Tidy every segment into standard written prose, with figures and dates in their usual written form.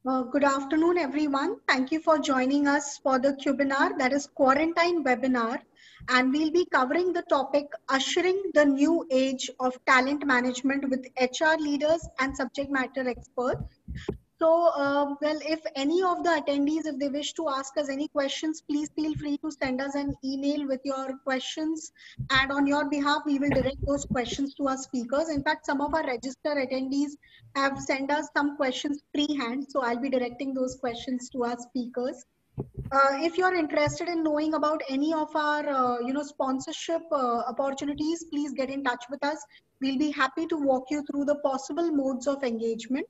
Good afternoon, everyone. Thank you for joining us for the webinar, that is quarantine webinar. And we'll be covering the topic ushering the new age of talent management with HR leaders and subject matter experts. So, well, if any of the attendees, if they wish to ask us any questions, please feel free to send us an email with your questions. And on your behalf, we will direct those questions to our speakers. In fact, some of our registered attendees have sent us some questions pre-hand. So I'll be directing those questions to our speakers. If you're interested in knowing about any of our, sponsorship opportunities, please get in touch with us. We'll be happy to walk you through the possible modes of engagement.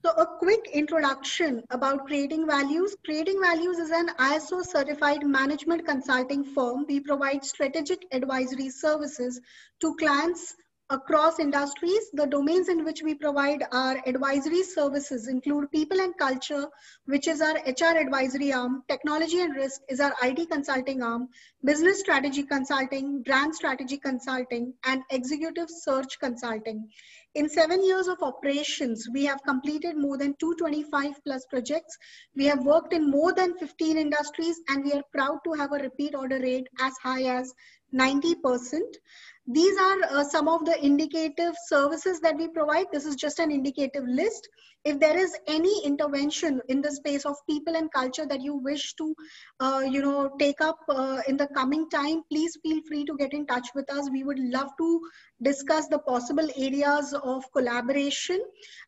So a quick introduction about Creating Values. Creating Values is an ISO certified management consulting firm. We provide strategic advisory services to clients across industries. The domains in which we provide our advisory services include people and culture, which is our HR advisory arm, technology and risk is our IT consulting arm, business strategy consulting, brand strategy consulting, and executive search consulting. In 7 years of operations, we have completed more than 225 plus projects. We have worked in more than 15 industries, and we are proud to have a repeat order rate as high as 90%. These are some of the indicative services that we provide. This is just an indicative list. If there is any intervention in the space of people and culture that you wish to, take up in the coming time, please feel free to get in touch with us. We would love to discuss the possible areas of collaboration.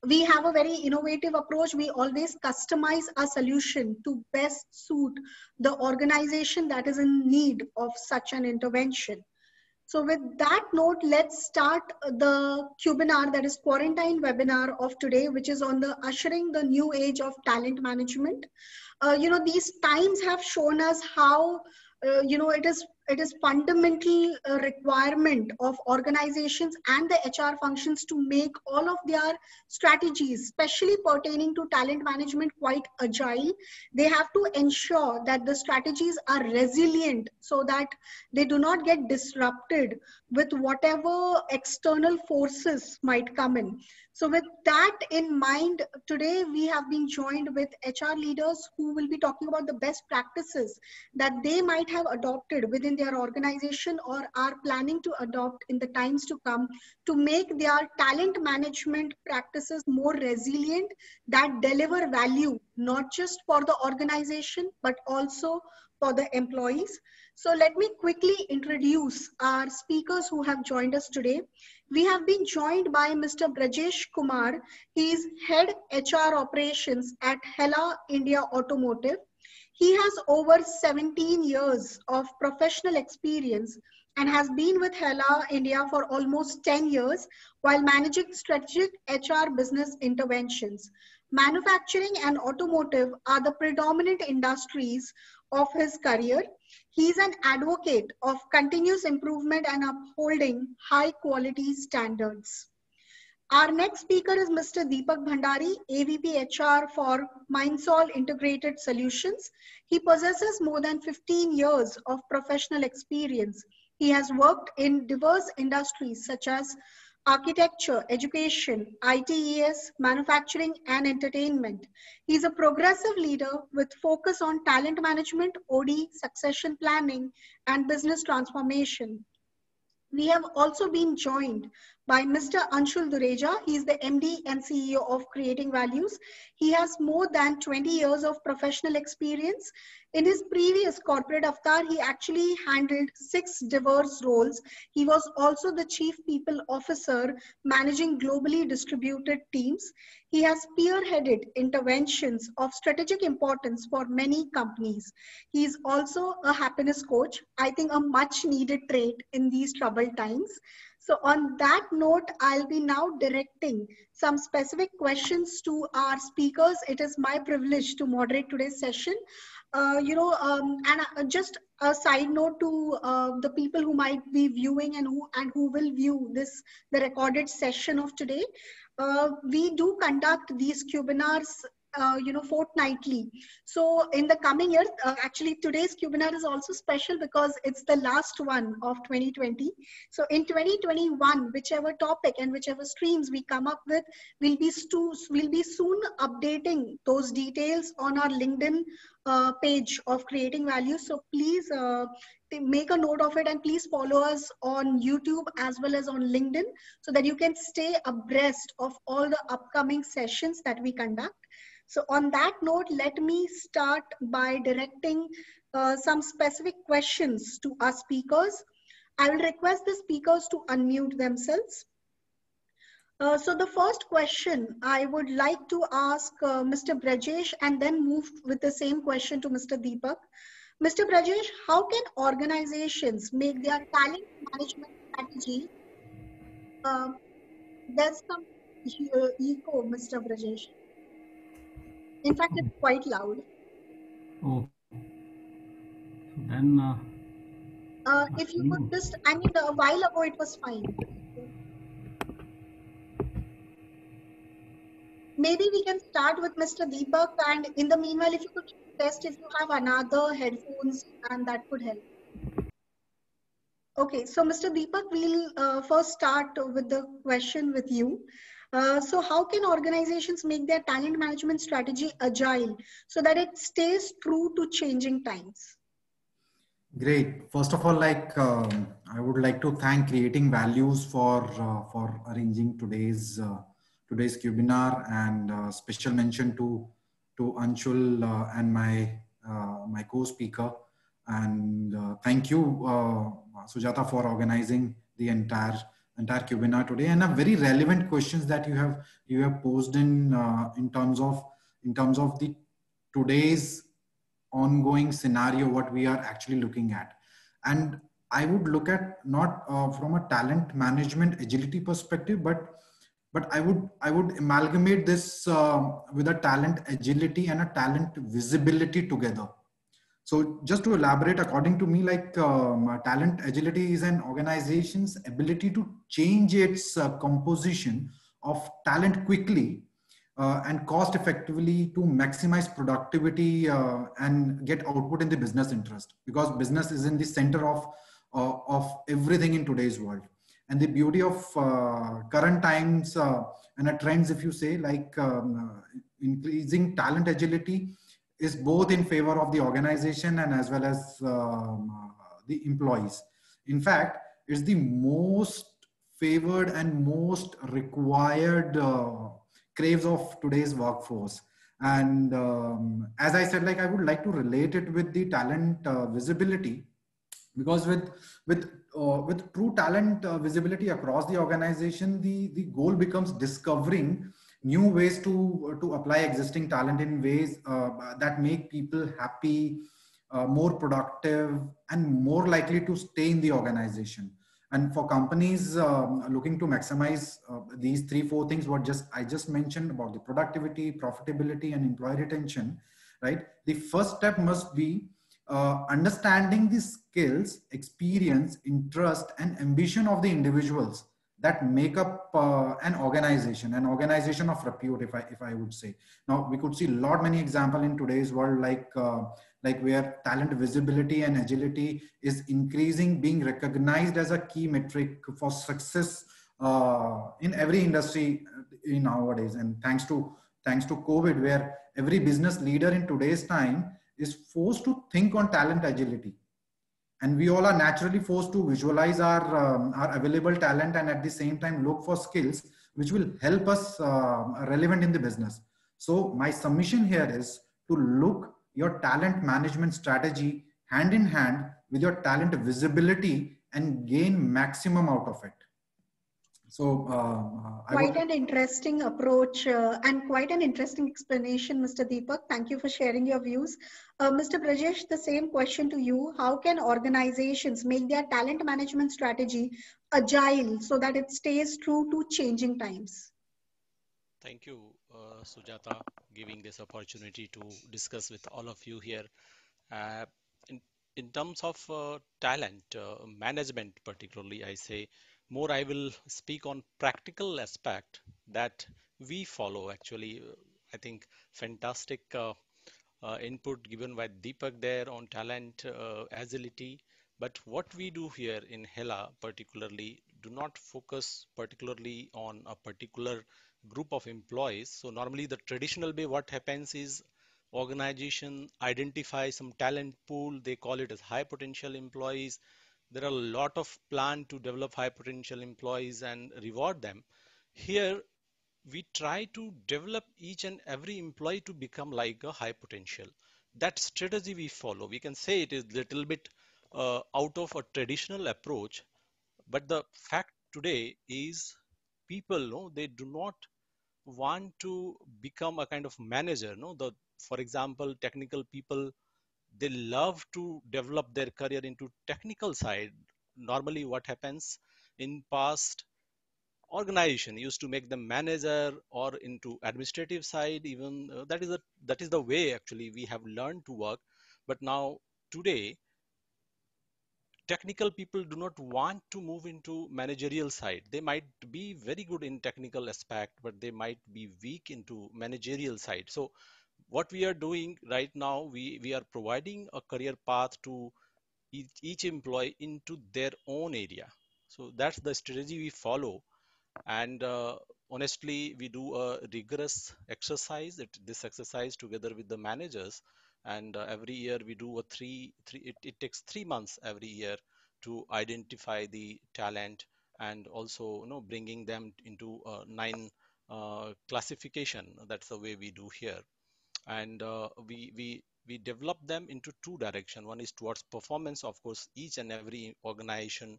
We have a very innovative approach. We always customize a solution to best suit the organization that is in need of such an intervention. So with that note, let's start the webinar, that is quarantine webinar of today, which is on the ushering the new age of talent management. These times have shown us how, it is fundamental requirement of organizations and the HR functions to make all of their strategies, especially pertaining to talent management, quite agile. They have to ensure that the strategies are resilient so that they do not get disrupted with whatever external forces might come in. So with that in mind, today we have been joined with HR leaders who will be talking about the best practices that they might have adopted within their organization or are planning to adopt in the times to come to make their talent management practices more resilient, that deliver value, not just for the organization, but also for the employees. So let me quickly introduce our speakers who have joined us today. We have been joined by Mr. Brajesh Kumar. He is Head HR Operations at Hella India Automotive. He has over 17 years of professional experience and has been with Hella India for almost 10 years while managing strategic HR business interventions. Manufacturing and automotive are the predominant industries of his career. He is an advocate of continuous improvement and upholding high quality standards. Our next speaker is Mr. Deepak Bhandari, AVP HR for Mindsol Integrated Solutions. He possesses more than 15 years of professional experience. He has worked in diverse industries such as architecture, education, ITES, manufacturing, and entertainment. He is a progressive leader with focus on talent management, OD, succession planning, and business transformation. We have also been joined by Mr. Anshul Dureja. He is the MD and CEO of Creating Values. He has more than 20 years of professional experience. In his previous corporate avatar, he actually handled 6 diverse roles. He was also the Chief People Officer managing globally distributed teams. He has spearheaded interventions of strategic importance for many companies. He is also a happiness coach, I think a much needed trait in these troubled times. So on that note, I'll be now directing some specific questions to our speakers. It is my privilege to moderate today's session. Just a side note to the people who might be viewing and who will view the recorded session of today. We do conduct these webinars fortnightly. So in the coming years, actually today's webinar is also special because it's the last one of 2020. So in 2021, whichever topic and whichever streams we come up with, we'll be soon updating those details on our LinkedIn page of Creating Value. So please make a note of it, and please follow us on YouTube as well as on LinkedIn, so that you can stay abreast of all the upcoming sessions that we conduct. So on that note, let me start by directing some specific questions to our speakers. I will request the speakers to unmute themselves. So the first question I would like to ask Mr. Brajesh, and then move with the same question to Mr. Deepak. Mr. Brajesh, how can organizations make their talent management strategy? Uh, there's some echo, Mr. Brajesh. In fact, it's quite loud. Oh, so then If you could just, I mean, a while ago it was fine. Maybe we can start with Mr. Deepak, and in the meanwhile, if you could test if you have another headphones, and that could help. Okay, so Mr. Deepak, we'll first start with the question with you. So how can organizations make their talent management strategy agile so that it stays true to changing times? Great. First of all, I would like to thank Creating Values for arranging today's webinar, and special mention to Anshul and my co-speaker, and thank you Sujata for organizing the entire webinar today, and a very relevant questions that you have posed in terms of the today's ongoing scenario, what we are actually looking at. And I would look at not from a talent management agility perspective, but I would amalgamate this with a talent agility and a talent visibility together. So just to elaborate, according to me, talent agility is an organization's ability to change its composition of talent quickly and cost effectively to maximize productivity and get output in the business interest, because business is in the center of everything in today's world. And the beauty of current times and trends, if you say, increasing talent agility is both in favor of the organization and as well as the employees. In fact, it's the most favored and most required craves of today's workforce. And as I said, I would like to relate it with the talent visibility, because with true talent visibility across the organization, the goal becomes discovering new ways to apply existing talent in ways that make people happy, more productive, and more likely to stay in the organization. And for companies looking to maximize these 3-4 things, I just mentioned about the productivity, profitability, and employee retention, right? The first step must be understanding the skills, experience, interest, and ambition of the individuals that make up an organization of repute, if I would say. Now, we could see many examples in today's world, like where talent visibility and agility is increasing, being recognized as a key metric for success in every industry in nowadays. And thanks to COVID, where every business leader in today's time is forced to think on talent agility. And we all are naturally forced to visualize our available talent, and at the same time look for skills which will help us relevant in the business. So my submission here is to look your talent management strategy hand in hand with your talent visibility and gain maximum out of it. So quite an interesting approach and quite an interesting explanation, Mr. Deepak. Thank you for sharing your views. Mr. Brajesh, the same question to you. How can organizations make their talent management strategy agile so that it stays true to changing times? Thank you, Sujata, giving this opportunity to discuss with all of you here. Uh, in terms of talent management, particularly, I will speak on practical aspect that we follow. Actually, I think fantastic input given by Deepak there on talent agility. But what we do here in HELA particularly do not focus particularly on a particular group of employees. So normally the traditional way what happens is organization identify some talent pool, they call it as high potential employees. There are a lot of plan to develop high potential employees and reward them. Here we try to develop each and every employee to become like a high potential. That strategy we follow, we can say it is little bit out of a traditional approach, but the fact today is people, no, they do not want to become a kind of manager. No, for example, technical people, they love to develop their career into technical side. Normally, what happens in past organization used to make them manager or into administrative side even that is the way actually we have learned to work. But now today technical people do not want to move into managerial side. They might be very good in technical aspect, but they might be weak into managerial side. So what we are doing right now, we are providing a career path to each employee into their own area. So that's the strategy we follow. And honestly, we do a rigorous exercise, this exercise together with the managers. And every year we do a it takes 3 months every year to identify the talent and also, you know, bringing them into nine classification. That's the way we do here. And we develop them into two direction. One is towards performance. Of course, each and every organization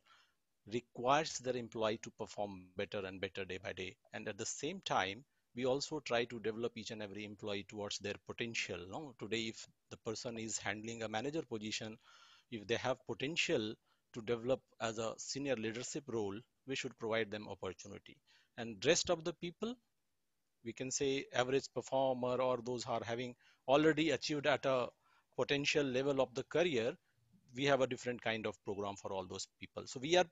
requires their employee to perform better and better day by day. And at the same time, we also try to develop each and every employee towards their potential. No? Today, if the person is handling a manager position, if they have potential to develop as a senior leadership role, we should provide them opportunity. And rest of the people, we can say average performer or those who are having already achieved at a potential level of the career, we have a different kind of program for all those people. So we are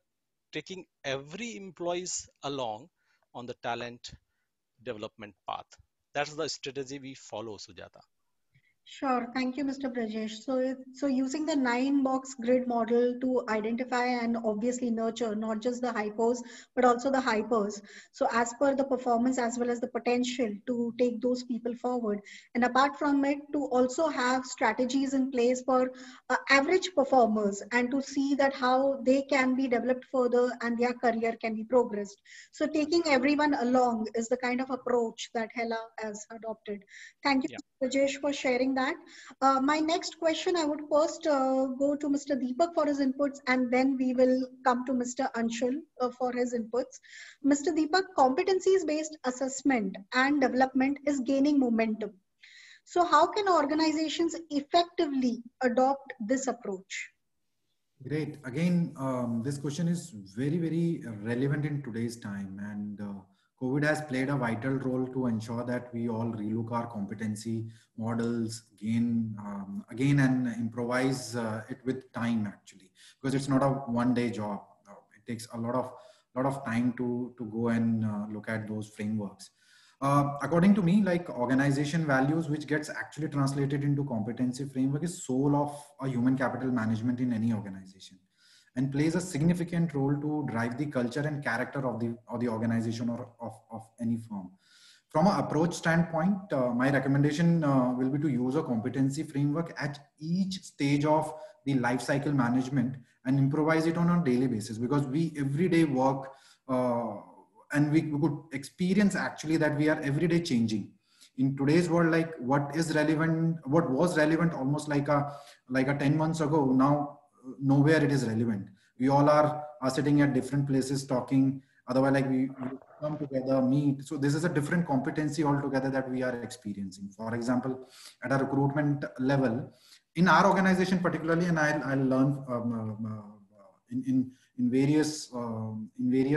taking every employees along on the talent development path. That's the strategy we follow, Sujata. Sure. Thank you, Mr. Brajesh. So using the 9-box grid model to identify and obviously nurture not just the hypos, but also the hypers. So as per the performance as well as the potential to take those people forward. And apart from it, to also have strategies in place for average performers and to see that how they can be developed further and their career can be progressed. So taking everyone along is the kind of approach that HELA has adopted. Thank you, Yeah. Rajesh, for sharing that. My next question, I would first go to Mr. Deepak for his inputs, and then we will come to Mr. Anshul for his inputs. Mr. Deepak, competencies-based assessment and development is gaining momentum. So how can organizations effectively adopt this approach? Great. Again, this question is very, very relevant in today's time, and COVID has played a vital role to ensure that we all relook our competency models again and improvise it with time, actually, because it's not a one-day job. It takes a lot of time to go and look at those frameworks. According to me, like organization values, which gets actually translated into competency framework, is soul of a human capital management in any organization, and plays a significant role to drive the culture and character of the organization or of any firm. From an approach standpoint, my recommendation will be to use a competency framework at each stage of the life cycle management and improvise it on a daily basis, because we everyday work and we could experience actually that we are every day changing in today's world. Like what was relevant almost like a 10 months ago, now nowhere it is relevant. We all are sitting at different places talking, otherwise like we come together, meet. So this is a different competency altogether that we are experiencing. For example, at a recruitment level in our organization particularly, and I'll learn in various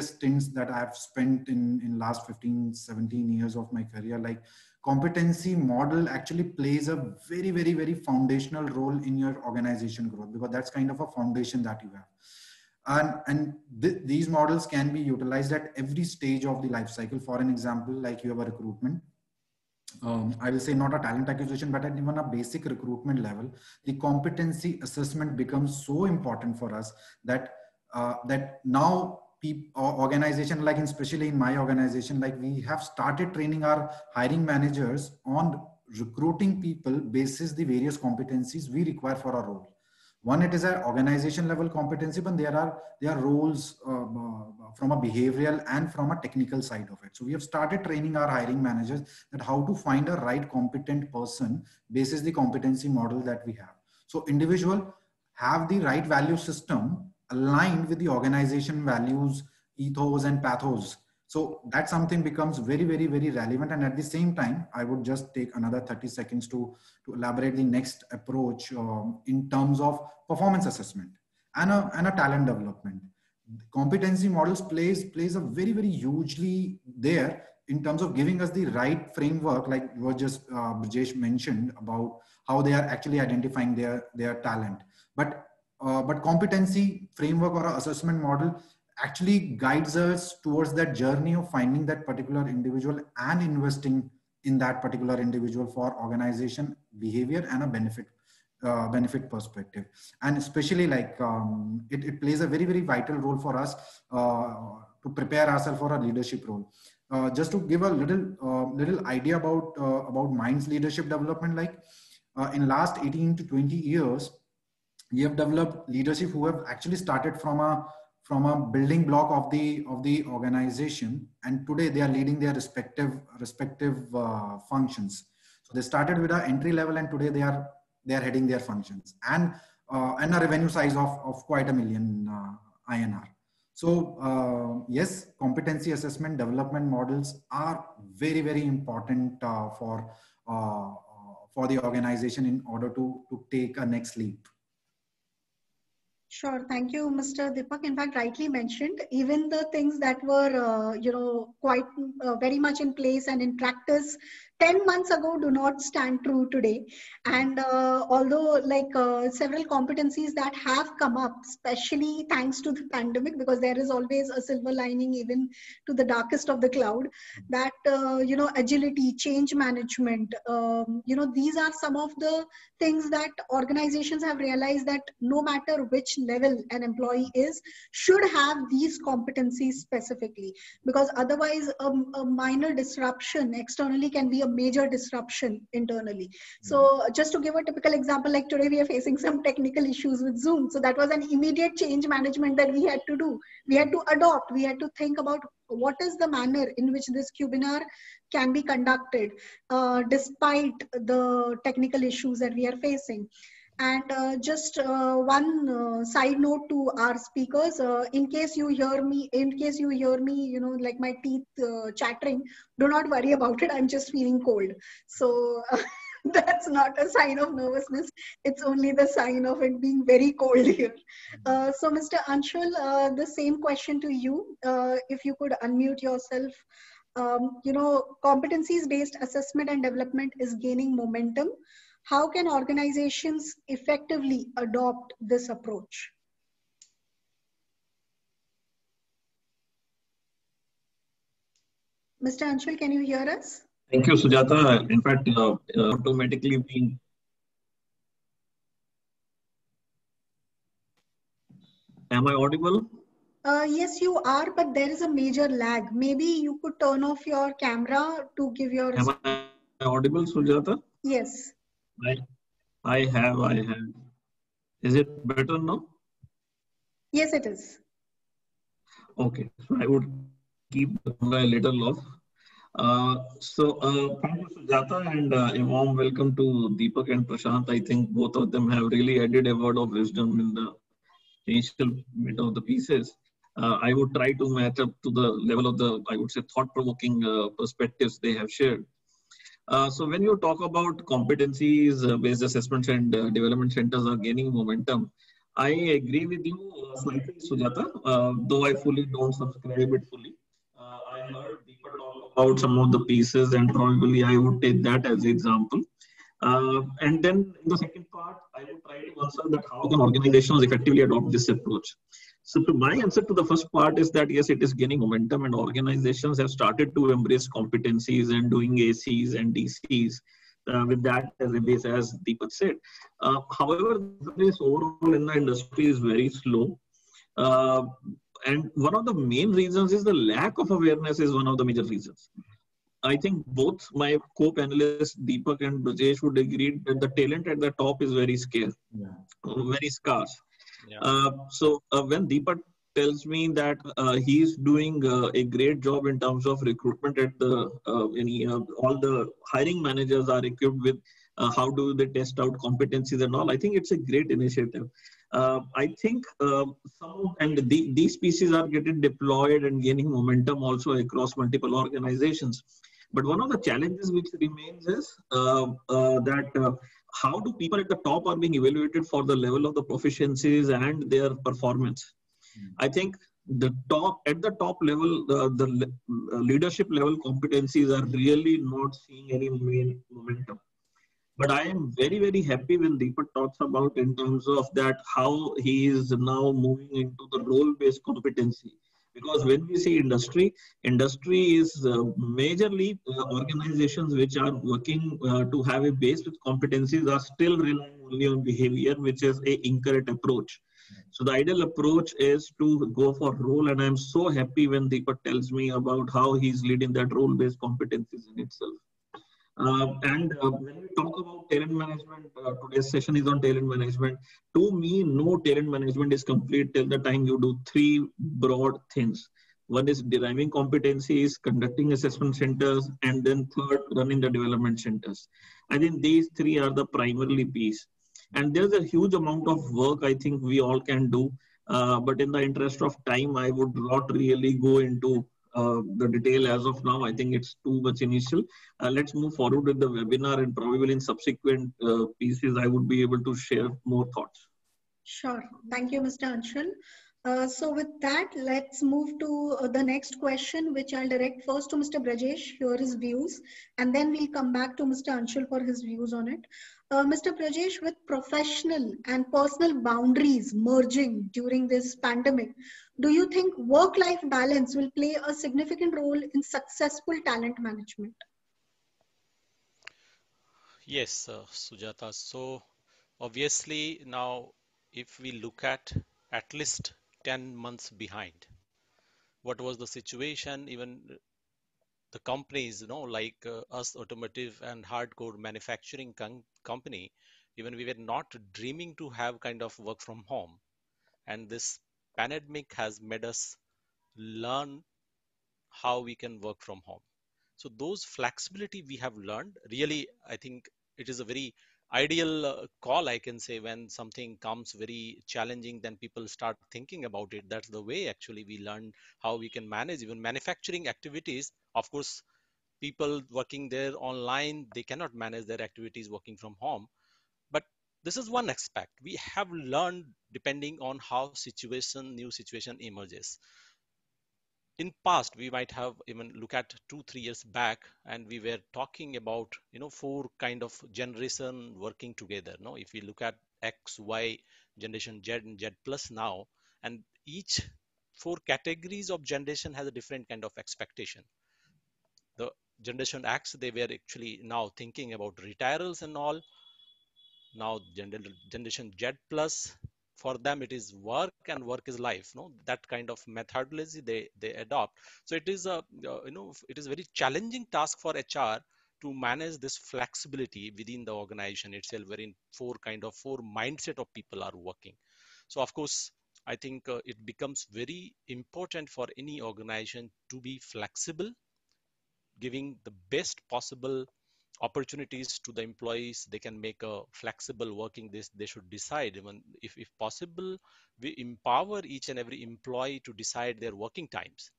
stints that I've spent in last 15-17 years of my career, like competency model actually plays a very, very, very foundational role in your organization growth, because that's kind of a foundation that you have. These models can be utilized at every stage of the life cycle. For an example, like you have a recruitment, I will say not a talent acquisition, but at even a basic recruitment level, the competency assessment becomes so important for us that that now organization, like especially in my organization, like we have started training our hiring managers on recruiting people basis the various competencies we require for a role. One, it is an organization level competency, but there are roles from a behavioral and from a technical side of it. So we have started training our hiring managers that how to find a right competent person basis the competency model that we have. So individual have the right value system aligned with the organization values, ethos and pathos. So that something becomes very, very, very relevant. And at the same time, I would just take another 30 seconds to elaborate the next approach in terms of performance assessment and a talent development. Competency models plays a very, very hugely there in terms of giving us the right framework, like what just Brijesh mentioned about how they are actually identifying their talent. But competency framework or assessment model actually guides us towards that journey of finding that particular individual and investing in that particular individual for organization behavior and a benefit perspective. And especially like it plays a very, very vital role for us to prepare ourselves for a leadership role. Just to give a little idea about Mind's leadership development, like in last 18 to 20 years, we have developed leadership who have actually started from a building block of the organization, and today they are leading their respective functions. So they started with an entry level, and today they are heading their functions and a revenue size of quite $1 million INR. So yes, competency assessment development models are very, very important for the organization in order to take a next leap. Sure. Thank you, Mr. Deepak. In fact, rightly mentioned, even the things that were, quite very much in place and in practice 10 months ago do not stand true today. And although like several competencies that have come up, especially thanks to the pandemic, because there is always a silver lining even to the darkest of the cloud, that, agility, change management, these are some of the things that organizations have realized that no matter which level an employee is, should have these competencies specifically, because otherwise a minor disruption externally can be a major disruption internally. So just to give a typical example, like today we are facing some technical issues with Zoom. So that was an immediate change management that we had to do. We had to adopt, we had to think about what is the manner in which this webinar can be conducted despite the technical issues that we are facing. And just one side note to our speakers, in case you hear me, like my teeth chattering, do not worry about it. I'm just feeling cold. So that's not a sign of nervousness. It's only the sign of it being very cold here. So Mr. Anshul, the same question to you. If you could unmute yourself. Competencies-based assessment and development is gaining momentum. How can organizations effectively adopt this approach? Mr. Anshul, can you hear us? Thank you, Sujata. In fact, automatically being. Am I audible? Yes, you are, but there is a major lag. Maybe you could turn off your camera to give your. Am I audible, Sujata? Yes. I have. Is it better now? Yes, it is. Okay, so I would keep the camera a little off. Thank you, Sujata, and a warm welcome to Deepak and Prashant. I think both of them have really added a word of wisdom in the initial bit of the pieces. I would try to match up to the level of the, I would say, thought-provoking perspectives they have shared. So when you talk about competencies-based assessments and development centers are gaining momentum, I agree with you slightly, Sujata, though I fully don't subscribe it fully. I heard Deepak talk about some of the pieces, and probably I would take that as an example. And then in the second part, I would try to answer that how can organizations effectively adopt this approach. So to my answer to the first part is that yes, it is gaining momentum and organizations have started to embrace competencies and doing ACs and DCs with that as a base, as Deepak said. However, the progress overall in the industry is very slow. Uh, and one of the main reasons is the lack of awareness is one of the major reasons. I think both my co-panelists, Deepak and Brajesh, would agree that the talent at the top is very scarce, very scarce. Yeah. So when Deepak tells me that he's doing a great job in terms of recruitment at the all the hiring managers are equipped with how do they test out competencies and all. I think it's a great initiative. I think these pieces are getting deployed and gaining momentum also across multiple organizations. But one of the challenges which remains is that how do people at the top are being evaluated for the level of the proficiencies and their performance. I think at the top level, the leadership level competencies are really not seeing any main momentum. But I am very, very happy when Deepak talks about in terms of that how he is now moving into the role-based competency. Because when we see industry is majorly organizations which are working to have a base with competencies are still relying only on behavior, which is a incorrect approach. So the ideal approach is to go for role, and I'm so happy when Deepak tells me about how he's leading that role-based competencies in itself. When we talk about talent management, today's session is on talent management. To me, no talent management is complete till the time you do three broad things. One is deriving competencies, conducting assessment centers, and then third, running the development centers. I think these three are the primarily piece. And there's a huge amount of work I think we all can do. But in the interest of time, I would not really go into the detail as of now. I think it's too much initial. Let's move forward with the webinar, and probably in subsequent pieces, I would be able to share more thoughts. Sure. Thank you, Mr. Anshul. So with that, let's move to the next question, which I'll direct first to Mr. Brajesh, hear his views, and then we'll come back to Mr. Anshul for his views on it. Mr. Brajesh, with professional and personal boundaries merging during this pandemic, do you think work-life balance will play a significant role in successful talent management? Yes, Sujata. So obviously now, if we look at least 10 months behind, what was the situation? Even the companies, like us, automotive and hardcore manufacturing company, even we were not dreaming to have kind of work from home. And this pandemic has made us learn how we can work from home. So those flexibility we have learned, really, I think it is a very ideal call, I can say. When something comes very challenging, then people start thinking about it. That's the way actually we learn how we can manage even manufacturing activities. Of course, people working there online, they cannot manage their activities working from home. But this is one aspect we have learned, depending on how new situation emerges. In past, we might have even look at 2 3 years back, and we were talking about four kind of generation working together. No, if we look at X, Y, generation Z and Z plus now, and each four categories of generation has a different kind of expectation. The generation X, they were actually now thinking about retirals and all. Now generation Z plus, for them it is work and work is life. No, that kind of methodology they adopt. So it is it is very challenging task for HR to manage this flexibility within the organization itself, wherein four mindset of people are working. So of course, I think it becomes very important for any organization to be flexible, giving the best possible opportunities to the employees. They can make a flexible working. This they should decide. Even if possible, we empower each and every employee to decide their working times.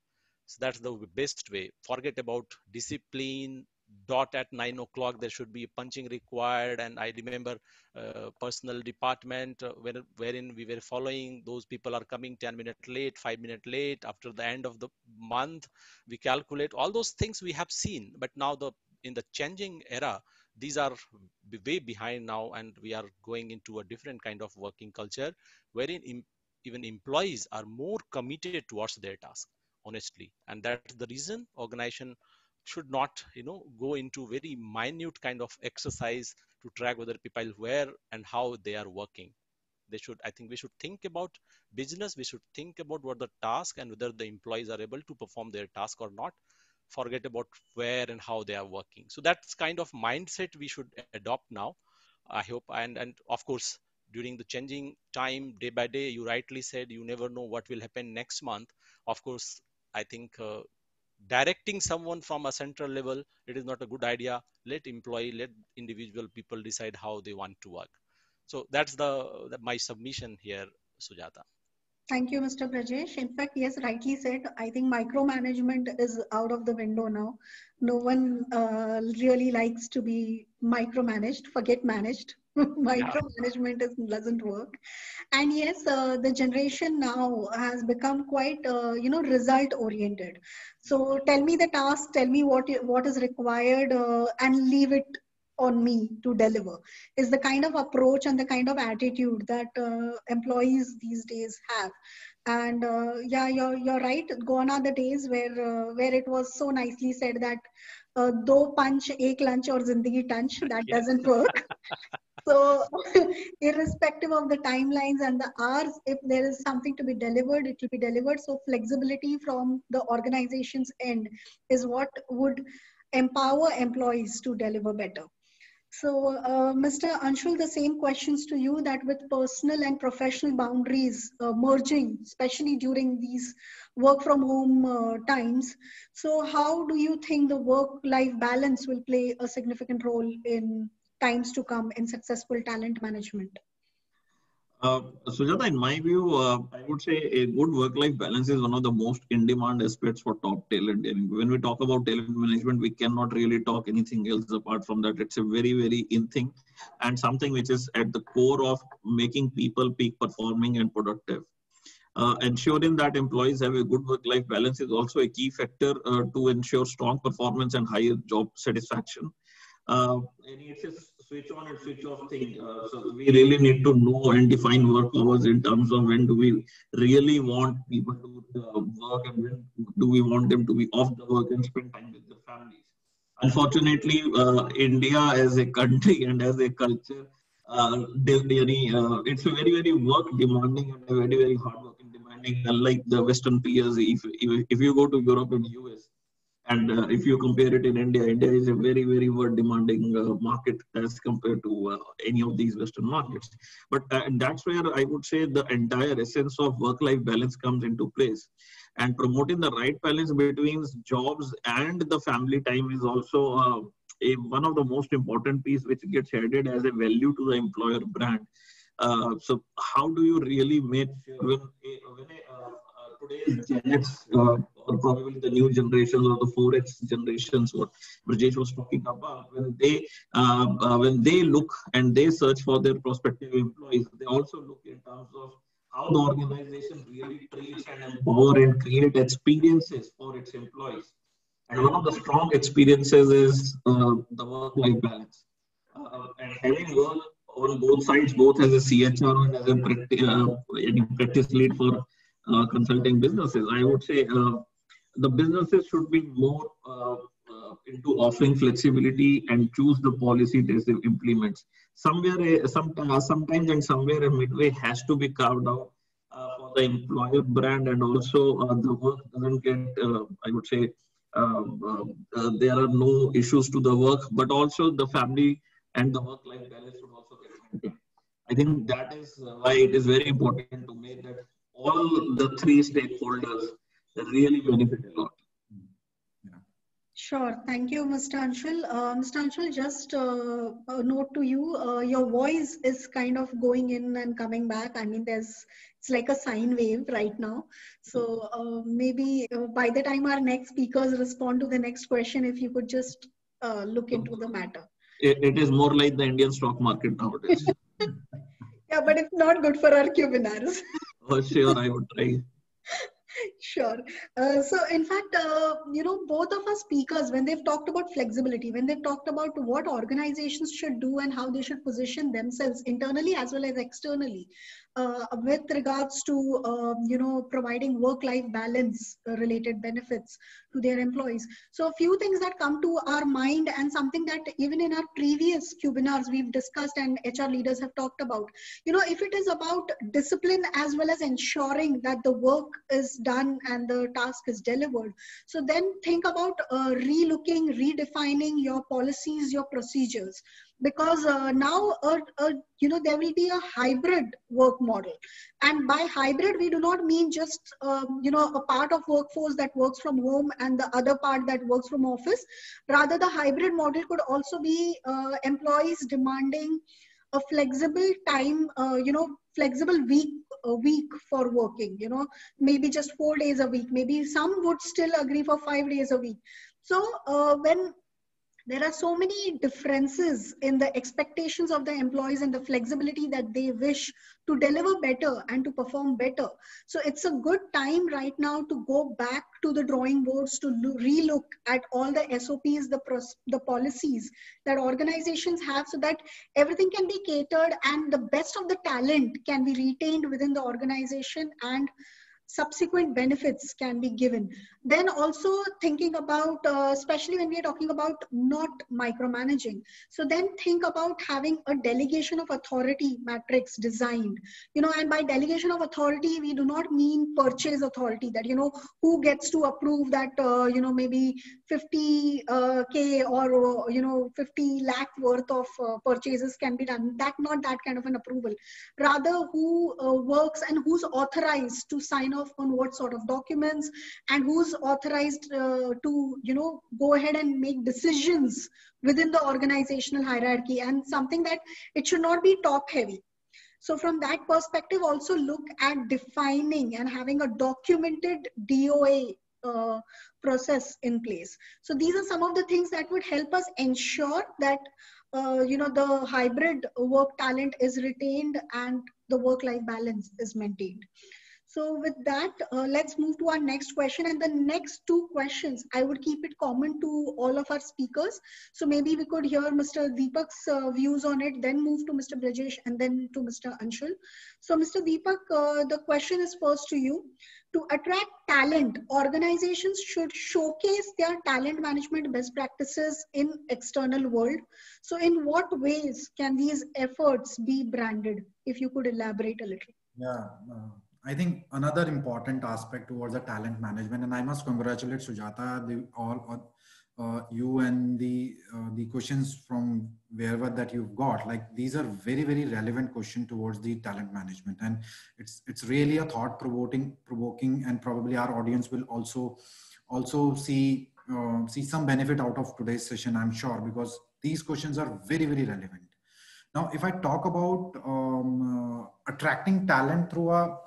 So that's the best way. Forget about discipline. Dot at 9 o'clock, there should be punching required. And I remember personal department wherein we were following, those people are coming 10 minutes late, 5 minutes late. After the end of the month, we calculate all those things we have seen. But now in the changing era, these are way behind now, and we are going into a different kind of working culture, wherein even employees are more committed towards their task, honestly. And that's the reason organization should not, go into very minute kind of exercise to track whether people where and how they are working. I think we should think about business, we should think about what the task and whether the employees are able to perform their task or not, forget about where and how they are working. So that's kind of mindset we should adopt now, I hope. And of course, during the changing time day by day, you rightly said you never know what will happen next month. Of course, I think directing someone from a central level, it is not a good idea. Let individual people decide how they want to work. So that's my submission here, Sujata. Thank you, Mr. Brajesh. In fact, yes, rightly said. I think micromanagement is out of the window now. No one really likes to be micromanaged, forget managed. Yeah. Micromanagement doesn't work. And yes, the generation now has become quite, result oriented. So tell me the task, tell me what is required, and leave it on me to deliver, is the kind of approach and the kind of attitude that employees these days have. And yeah, you're right. Gone are the days where it was so nicely said that do punch ek lunch or zindagi tunch, that Yes. doesn't work. So irrespective of the timelines and the hours, if there is something to be delivered, it will be delivered. So flexibility from the organization's end is what would empower employees to deliver better. So, Mr. Anshul, the same questions to you, that with personal and professional boundaries merging, especially during these work from home times. So, how do you think the work-life balance will play a significant role in times to come in successful talent management? Sujata, in my view, I would say a good work-life balance is one of the most in-demand aspects for top talent. And when we talk about talent management, we cannot really talk anything else apart from that. It's a very, very in thing and something which is at the core of making people peak performing and productive. Ensuring that employees have a good work-life balance is also a key factor to ensure strong performance and higher job satisfaction. And it's a switch on and switch off thing. So we really need to know and define work hours in terms of when do we really want people to work and when do we want them to be off the work and spend time with their families. Unfortunately, India as a country and as a culture, it's a very, very work demanding and a very, very hard working demanding, unlike the Western peers. If you go to Europe and US, and if you compare it in India, India is a very, very word demanding market as compared to any of these Western markets. But and that's where I would say the entire essence of work-life balance comes into place. And promoting the right balance between jobs and the family time is also one of the most important piece which gets added as a value to the employer brand. So how do you really make sure when today's Gen X or probably the new generations or the 4X generations, what Brajesh was talking about, when they look and they search for their prospective employees, they also look in terms of how the organization really treats and empower and create experiences for its employees. And one of the strong experiences is the work-life balance. And having work on both sides, both as a CHRO and as a practice lead for consulting businesses, I would say the businesses should be more into offering flexibility and choose the policy they implement. Sometimes and somewhere a midway has to be carved out for the employer brand, and also the work doesn't get, I would say, there are no issues to the work, but also the family and the work-life balance should also get maintained. I think that is why it is very important to make that all the three stakeholders really benefit a lot. Sure. Thank you, Mr. Anshul. Mr. Anshul, just a note to you. Your voice is kind of going in and coming back. I mean, it's like a sine wave right now. So maybe by the time our next speakers respond to the next question, if you could just look into the matter. It is more like the Indian stock market nowadays. Yeah, but it's not good for our webinars. Oh, sure, I would try. Sure. So in fact, both of our speakers, when they've talked about flexibility, when they've talked about what organizations should do and how they should position themselves internally as well as externally, with regards to, providing work-life balance related benefits to their employees. So a few things that come to our mind, and something that even in our previous webinars we've discussed and HR leaders have talked about, if it is about discipline as well as ensuring that the work is done and the task is delivered, so then think about relooking, redefining your policies, your procedures, because now there will be a hybrid work model. And by hybrid, we do not mean just a part of workforce that works from home and the other part that works from office. Rather, the hybrid model could also be employees demanding a flexible time, flexible week for working, maybe just 4 days a week. Maybe some would still agree for 5 days a week. So when there are so many differences in the expectations of the employees and the flexibility that they wish to deliver better and to perform better. So it's a good time right now to go back to the drawing boards, to relook at all the SOPs, the policies that organizations have, so that everything can be catered and the best of the talent can be retained within the organization and subsequent benefits can be given. Then also thinking about, especially when we are talking about not micromanaging, so then think about having a delegation of authority matrix designed, and by delegation of authority, we do not mean purchase authority, that, who gets to approve that, maybe 50K or, 50 lakh worth of purchases can be done. Not that kind of an approval. Rather, who works and who's authorized to sign off on what sort of documents, and who's authorized to go ahead and make decisions within the organizational hierarchy, and something that it should not be top heavy. So from that perspective, also look at defining and having a documented DOA process in place. So these are some of the things that would help us ensure that the hybrid work talent is retained and the work-life balance is maintained. So with that, let's move to our next question. And the next two questions, I would keep it common to all of our speakers. So maybe we could hear Mr. Deepak's views on it, then move to Mr. Brajesh, and then to Mr. Anshul. So Mr. Deepak, the question is first to you. To attract talent, organizations should showcase their talent management best practices in external world. So in what ways can these efforts be branded? If you could elaborate a little. Yeah. I think another important aspect towards the talent management, and I must congratulate Sujata, you and the questions from wherever that you've got. Like, these are very, very relevant questions towards the talent management, and it's really a thought-provoking, and probably our audience will also see some benefit out of today's session, I'm sure, because these questions are very, very relevant. Now, if I talk about attracting talent through a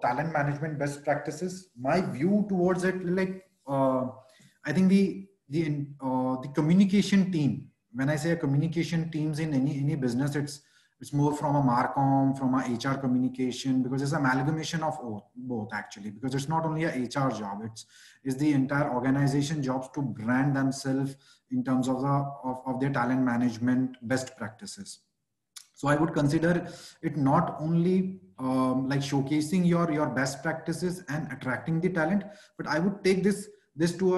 talent management best practices, my view towards it, like, I think the communication team. When I say a communication teams in any business, it's more from a Marcom, from a HR communication, because it's an amalgamation of both actually, because it's not only a HR job, it's the entire organization jobs to brand themselves in terms of their talent management best practices. So I would consider it not only like showcasing your best practices and attracting the talent, but I would take this to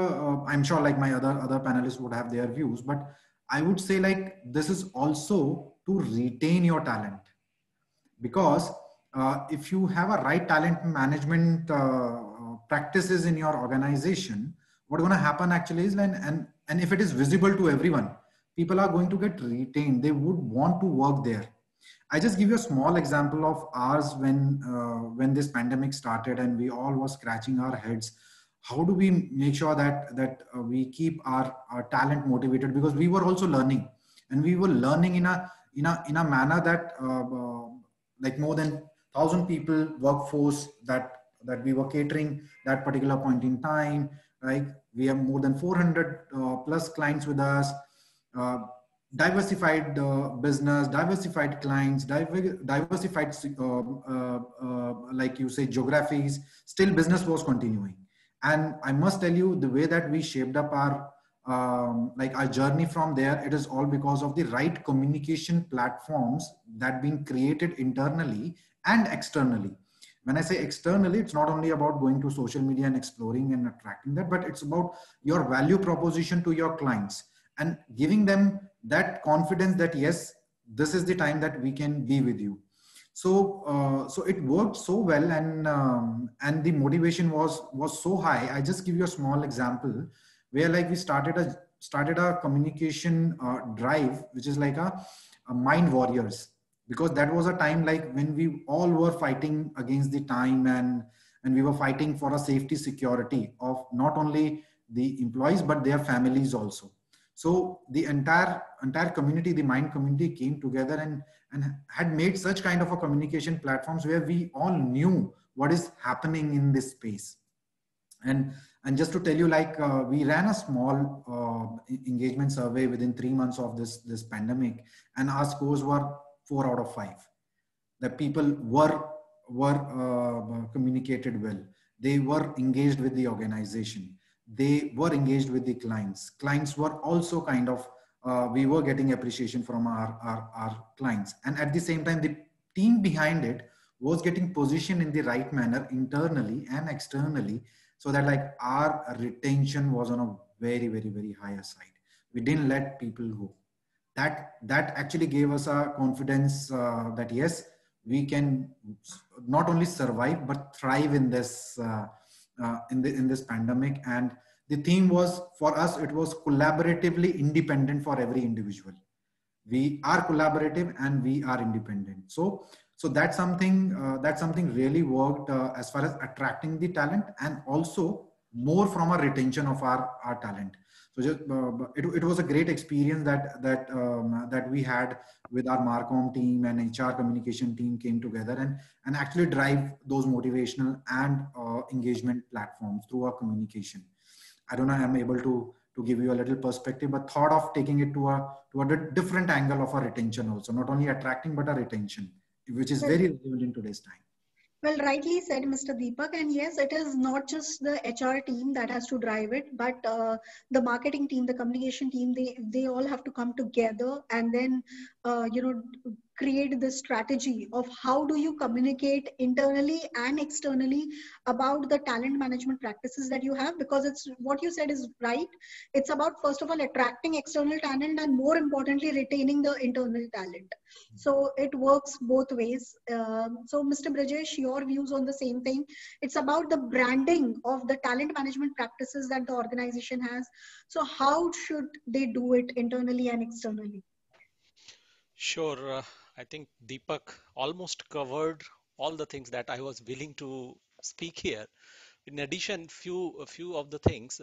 I'm sure like my other panelists would have their views, but I would say like this is also to retain your talent, because if you have a right talent management practices in your organization, what's going to happen actually is, and if it is visible to everyone, people are going to get retained. They would want to work there. I just give you a small example of ours when this pandemic started and we all were scratching our heads. How do we make sure that we keep our talent motivated? Because we were also learning, and we were learning in a manner that like more than 1,000 people workforce that we were catering that particular point in time. Right, we have more than 400 plus clients with us. diversified business, diversified clients, diversified, like you say, geographies, still business was continuing. And I must tell you, the way that we shaped up our like our journey from there, it is all because of the right communication platforms that been created internally and externally. When I say externally, it's not only about going to social media and exploring and attracting that, but it's about your value proposition to your clients and giving them that confidence that yes, this is the time that we can be with you. So so it worked so well, and the motivation was so high. I just give you a small example where like we started a communication drive, which is like a mind warriors, because that was a time like when we all were fighting against the time, and we were fighting for a safety security of not only the employees but their families also. So the entire community, the mind community, came together and had made such kind of a communication platforms where we all knew what is happening in this space. And just to tell you, like we ran a small engagement survey within 3 months of this pandemic, and our scores were 4 out of 5. That people were communicated well. They were engaged with the organization. They were engaged with the clients. Clients were also kind of we were getting appreciation from our clients, and at the same time the team behind it was getting positioned in the right manner internally and externally, so that like our retention was on a very higher side. We didn't let people go. That actually gave us a confidence that yes, we can not only survive but thrive in this in this pandemic. And the theme was, for us, it was collaboratively independent for every individual. We are collaborative and we are independent. So that's something really worked as far as attracting the talent, and also more from a retention of our talent. So just it was a great experience that we had with our Marcom team and HR communication team came together and actually drive those motivational and engagement platforms through our communication. I don't know, I'm able to give you a little perspective, but thought of taking it to a different angle of a retention also, not only attracting but a retention, which is very relevant in today's time. Well, rightly said, Mr. Deepak. And yes, it is not just the HR team that has to drive it, but the marketing team, the communication team, they all have to come together and then, create the strategy of how do you communicate internally and externally about the talent management practices that you have, because it's what you said is right. It's about, first of all, attracting external talent and more importantly, retaining the internal talent. So it works both ways. So Mr. Brajesh, your views on the same thing. It's about the branding of the talent management practices that the organization has. So how should they do it internally and externally? Sure. I think Deepak almost covered all the things that I was willing to speak here. In addition, a few of the things.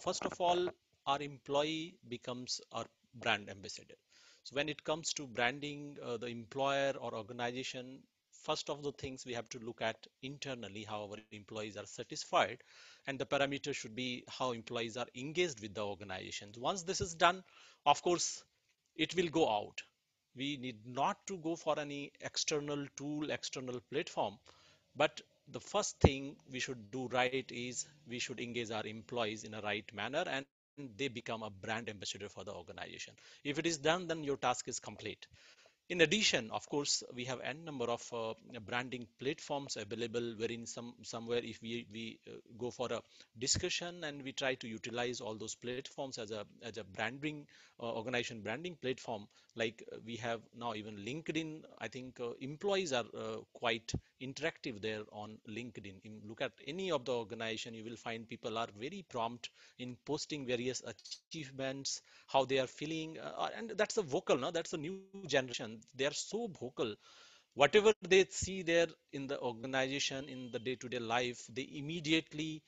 First of all, our employee becomes our brand ambassador. So when it comes to branding the employer or organization, first of the things we have to look at internally how our employees are satisfied, and the parameter should be how employees are engaged with the organization. Once this is done, of course, it will go out. We need not to go for any external tool, external platform, but the first thing we should do right is we should engage our employees in a right manner and they become a brand ambassador for the organization. If it is done, then your task is complete. In addition, of course, we have n number of branding platforms available wherein somewhere if we go for a discussion and we try to utilize all those platforms as a branding organization branding platform, like we have now even LinkedIn. I think employees are quite interactive there on LinkedIn. Look at any of the organization, you will find people are very prompt in posting various achievements, how they are feeling, and that's a vocal, no? That's a new generation. They are so vocal. Whatever they see there in the organization, in the day-to-day life, they immediately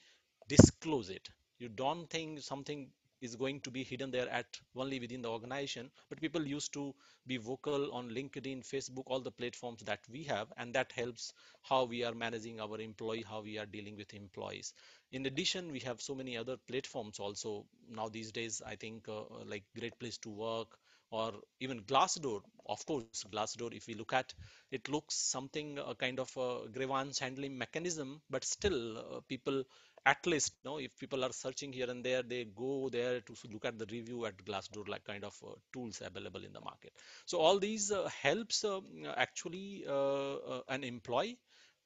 disclose it. You don't think something is going to be hidden there at only within the organization, but people used to be vocal on LinkedIn, Facebook, all the platforms that we have, and that helps how we are managing our employee, how we are dealing with employees. In addition, we have so many other platforms also now these days. I think like Great Place to Work or even Glassdoor. Of course, Glassdoor, if we look at it, looks something kind of a grievance handling mechanism, but still people at least if people are searching here and there, they go there to look at the review at Glassdoor, like kind of tools available in the market. So all these helps actually an employee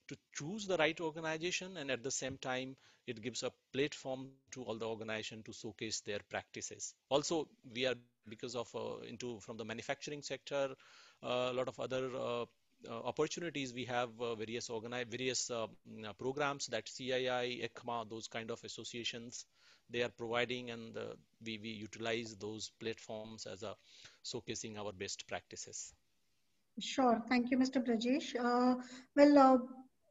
to choose the right organization, and at the same time it gives a platform to all the organization to showcase their practices. Also, we are, because of into from the manufacturing sector, a lot of other opportunities. We have various programs that CII, ECMA, those kind of associations, they are providing, and we utilize those platforms as a showcasing our best practices. Sure. Thank you, Mr. Brajesh.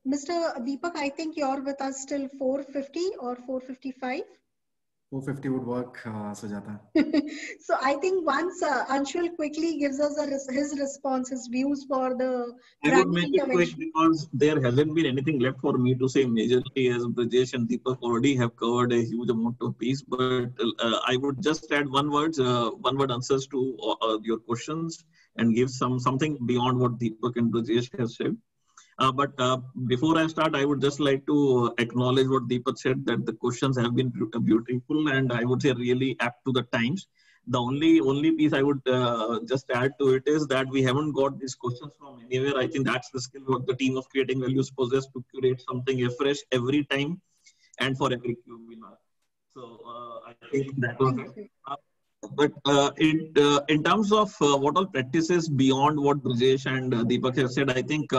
Mr. Deepak, I think you're with us till 4:50 or 4:55. 4:50 would work, Sujata. So I think once Anshul quickly gives us his response, his views for the I would make it quick because there hasn't been anything left for me to say majorly, as Brajesh and Deepak already have covered a huge amount of piece. But I would just add one word answers to your questions and give something beyond what Deepak and Brajesh have said. But before I start, I would just like to acknowledge what Deepak said, that the questions have been beautiful and I would say really apt to the times. The only piece I would just add to it is that we haven't got these questions from anywhere. I think that's the skill what the team of Creating Values possess, to curate something afresh every time and for every webinar. So I think that was it. But in terms of what all practices beyond what Brajesh and Deepak have said, I think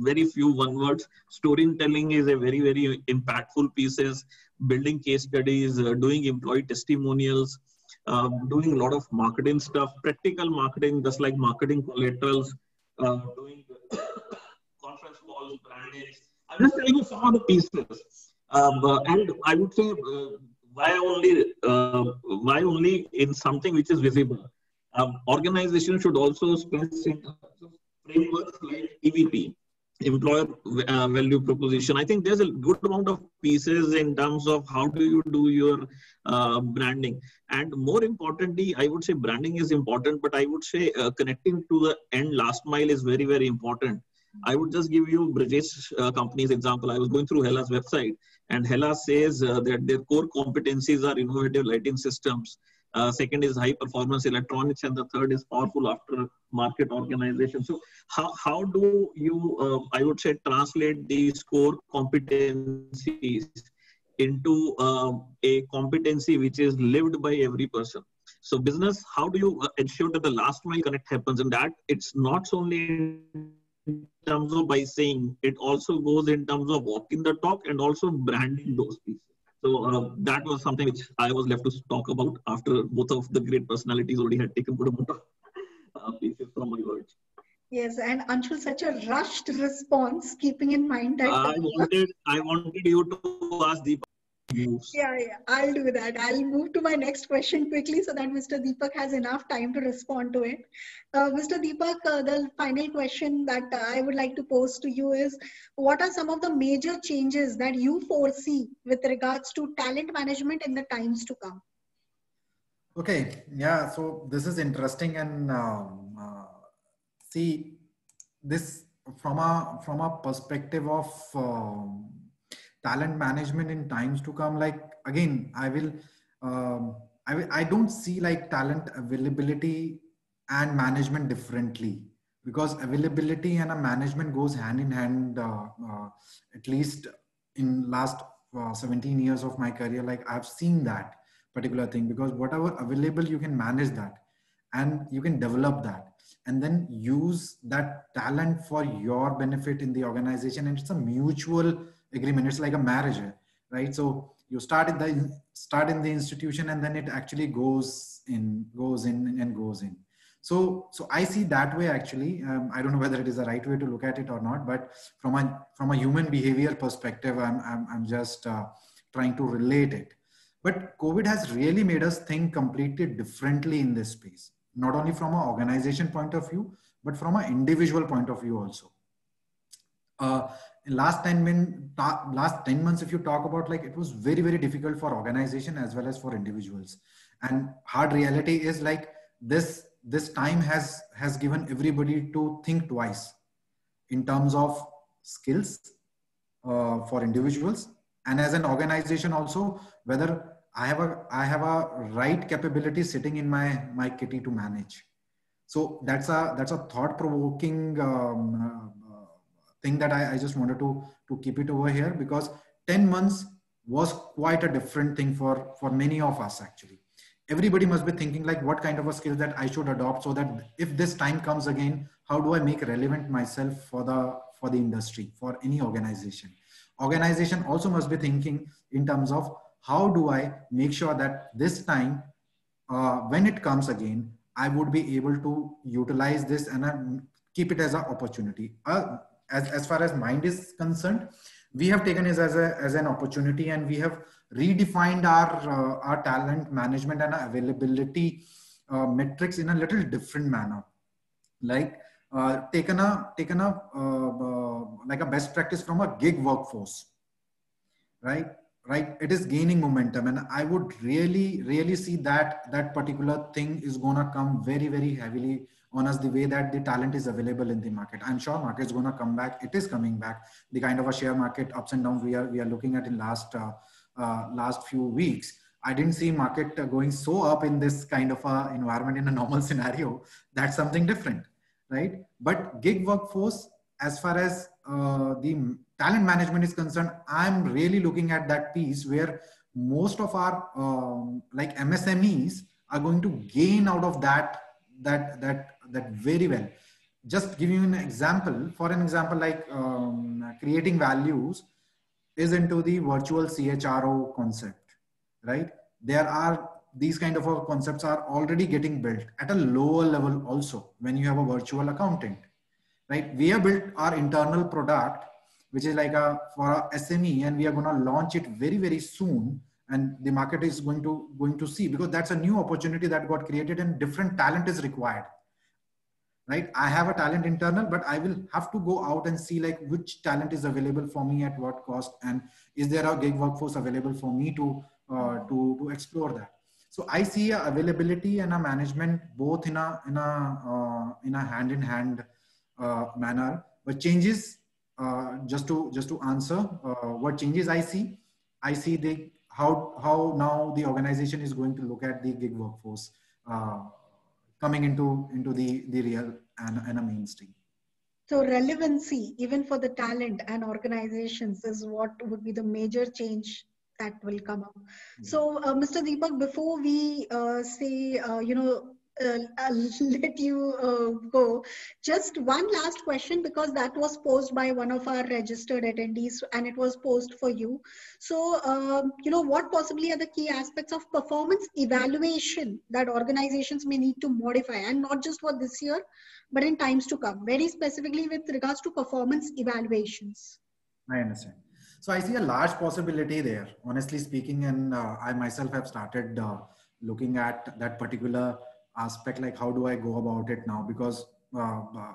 very few one words. Storytelling is a very impactful pieces. Building case studies, doing employee testimonials, doing a lot of marketing stuff, practical marketing, just like marketing collaterals, doing conference calls, branding. I'm just telling you some of the pieces. And I would say why only in something which is visible. Organization should also stress in terms of frameworks like EVP, employer value proposition. I think there's a good amount of pieces in terms of how do you do your branding. And more importantly, I would say branding is important, but I would say connecting to the end last mile is very important. I would just give you Brajesh company's example. I was going through Hella's website, and Hella says that their core competencies are innovative lighting systems. Second is high performance electronics, and the third is powerful aftermarket organization. So how do you, I would say, translate these core competencies into a competency which is lived by every person? So business, how do you ensure that the last mile connect happens, and that it's not only in terms of by saying, it also goes in terms of walking the talk and also branding those pieces. So that was something which I was left to talk about after both of the great personalities already had taken good amount of pieces from my words. Yes, and Anshul, such a rushed response, keeping in mind that I wanted you to ask Deepak. Yeah, I'll do that. I'll move to my next question quickly so that Mr. Deepak has enough time to respond to it. Mr. Deepak, the final question that I would like to pose to you is, what are some of the major changes that you foresee with regards to talent management in the times to come? Okay, yeah, so this is interesting, and see this from a perspective of talent management in times to come. Like, again, I don't see like talent availability and management differently, because availability and a management goes hand in hand. At least in last 17 years of my career, like I've seen that particular thing, because whatever available, you can manage that and you can develop that and then use that talent for your benefit in the organization. And it's a mutual agreement. It's like a marriage, right? So you start in the institution, and then it actually goes in. So I see that way, actually. I don't know whether it is the right way to look at it or not, but from a human behavior perspective, I'm just trying to relate it. But COVID has really made us think completely differently in this space, not only from an organization point of view, but from an individual point of view also. Last 10 months, if you talk about, like, it was very, very difficult for organization as well as for individuals. And hard reality is, like, this time has given everybody to think twice in terms of skills for individuals, and as an organization also, whether I have a right capability sitting in my kitty to manage. So that's a thought-provoking thing that I just wanted to keep it over here, because 10 months was quite a different thing for many of us. Actually, everybody must be thinking, like, what kind of a skill that I should adopt, so that if this time comes again, how do I make relevant myself for the industry, for any organization. Organization also must be thinking in terms of, how do I make sure that this time, when it comes again, I would be able to utilize this and keep it as an opportunity. As far as mind is concerned, we have taken it as an opportunity, and we have redefined our talent management and our availability metrics in a little different manner. Like, taken a like a best practice from a gig workforce, right? It is gaining momentum, and I would really see that particular thing is gonna come very, very heavily on us, the way that the talent is available in the market. I'm sure market is gonna come back. It is coming back. The kind of a share market ups and downs we are looking at in last few weeks, I didn't see market going so up in this kind of a environment in a normal scenario. That's something different, right? But gig workforce, as far as the talent management is concerned, I'm really looking at that piece where most of our like MSMEs are going to gain out of that very well. Just give you an example. For an example, like creating values is into the virtual CHRO concept, right? There are these kind of concepts are already getting built at a lower level also when you have a virtual accountant, right? We have built our internal product, which is like for a SME, and we are going to launch it very, very soon. And the market is going to see, because that's a new opportunity that got created and different talent is required, right? I have a talent internal, but I will have to go out and see, like, which talent is available for me at what cost, and is there a gig workforce available for me to explore that. So I see a availability and a management both in a hand-in-hand manner. But changes, just to answer what changes I see the how now the organization is going to look at the gig workforce coming into the real and a mainstream. So relevancy, even for the talent and organizations, is what would be the major change that will come up. So, Mr. Deepak, before we say, I'll let you go, just one last question, because that was posed by one of our registered attendees and it was posed for you. So, what possibly are the key aspects of performance evaluation that organizations may need to modify, and not just for this year, but in times to come, very specifically with regards to performance evaluations? I understand. So I see a large possibility there, honestly speaking, and I myself have started looking at that particular aspect, like how do I go about it now? Because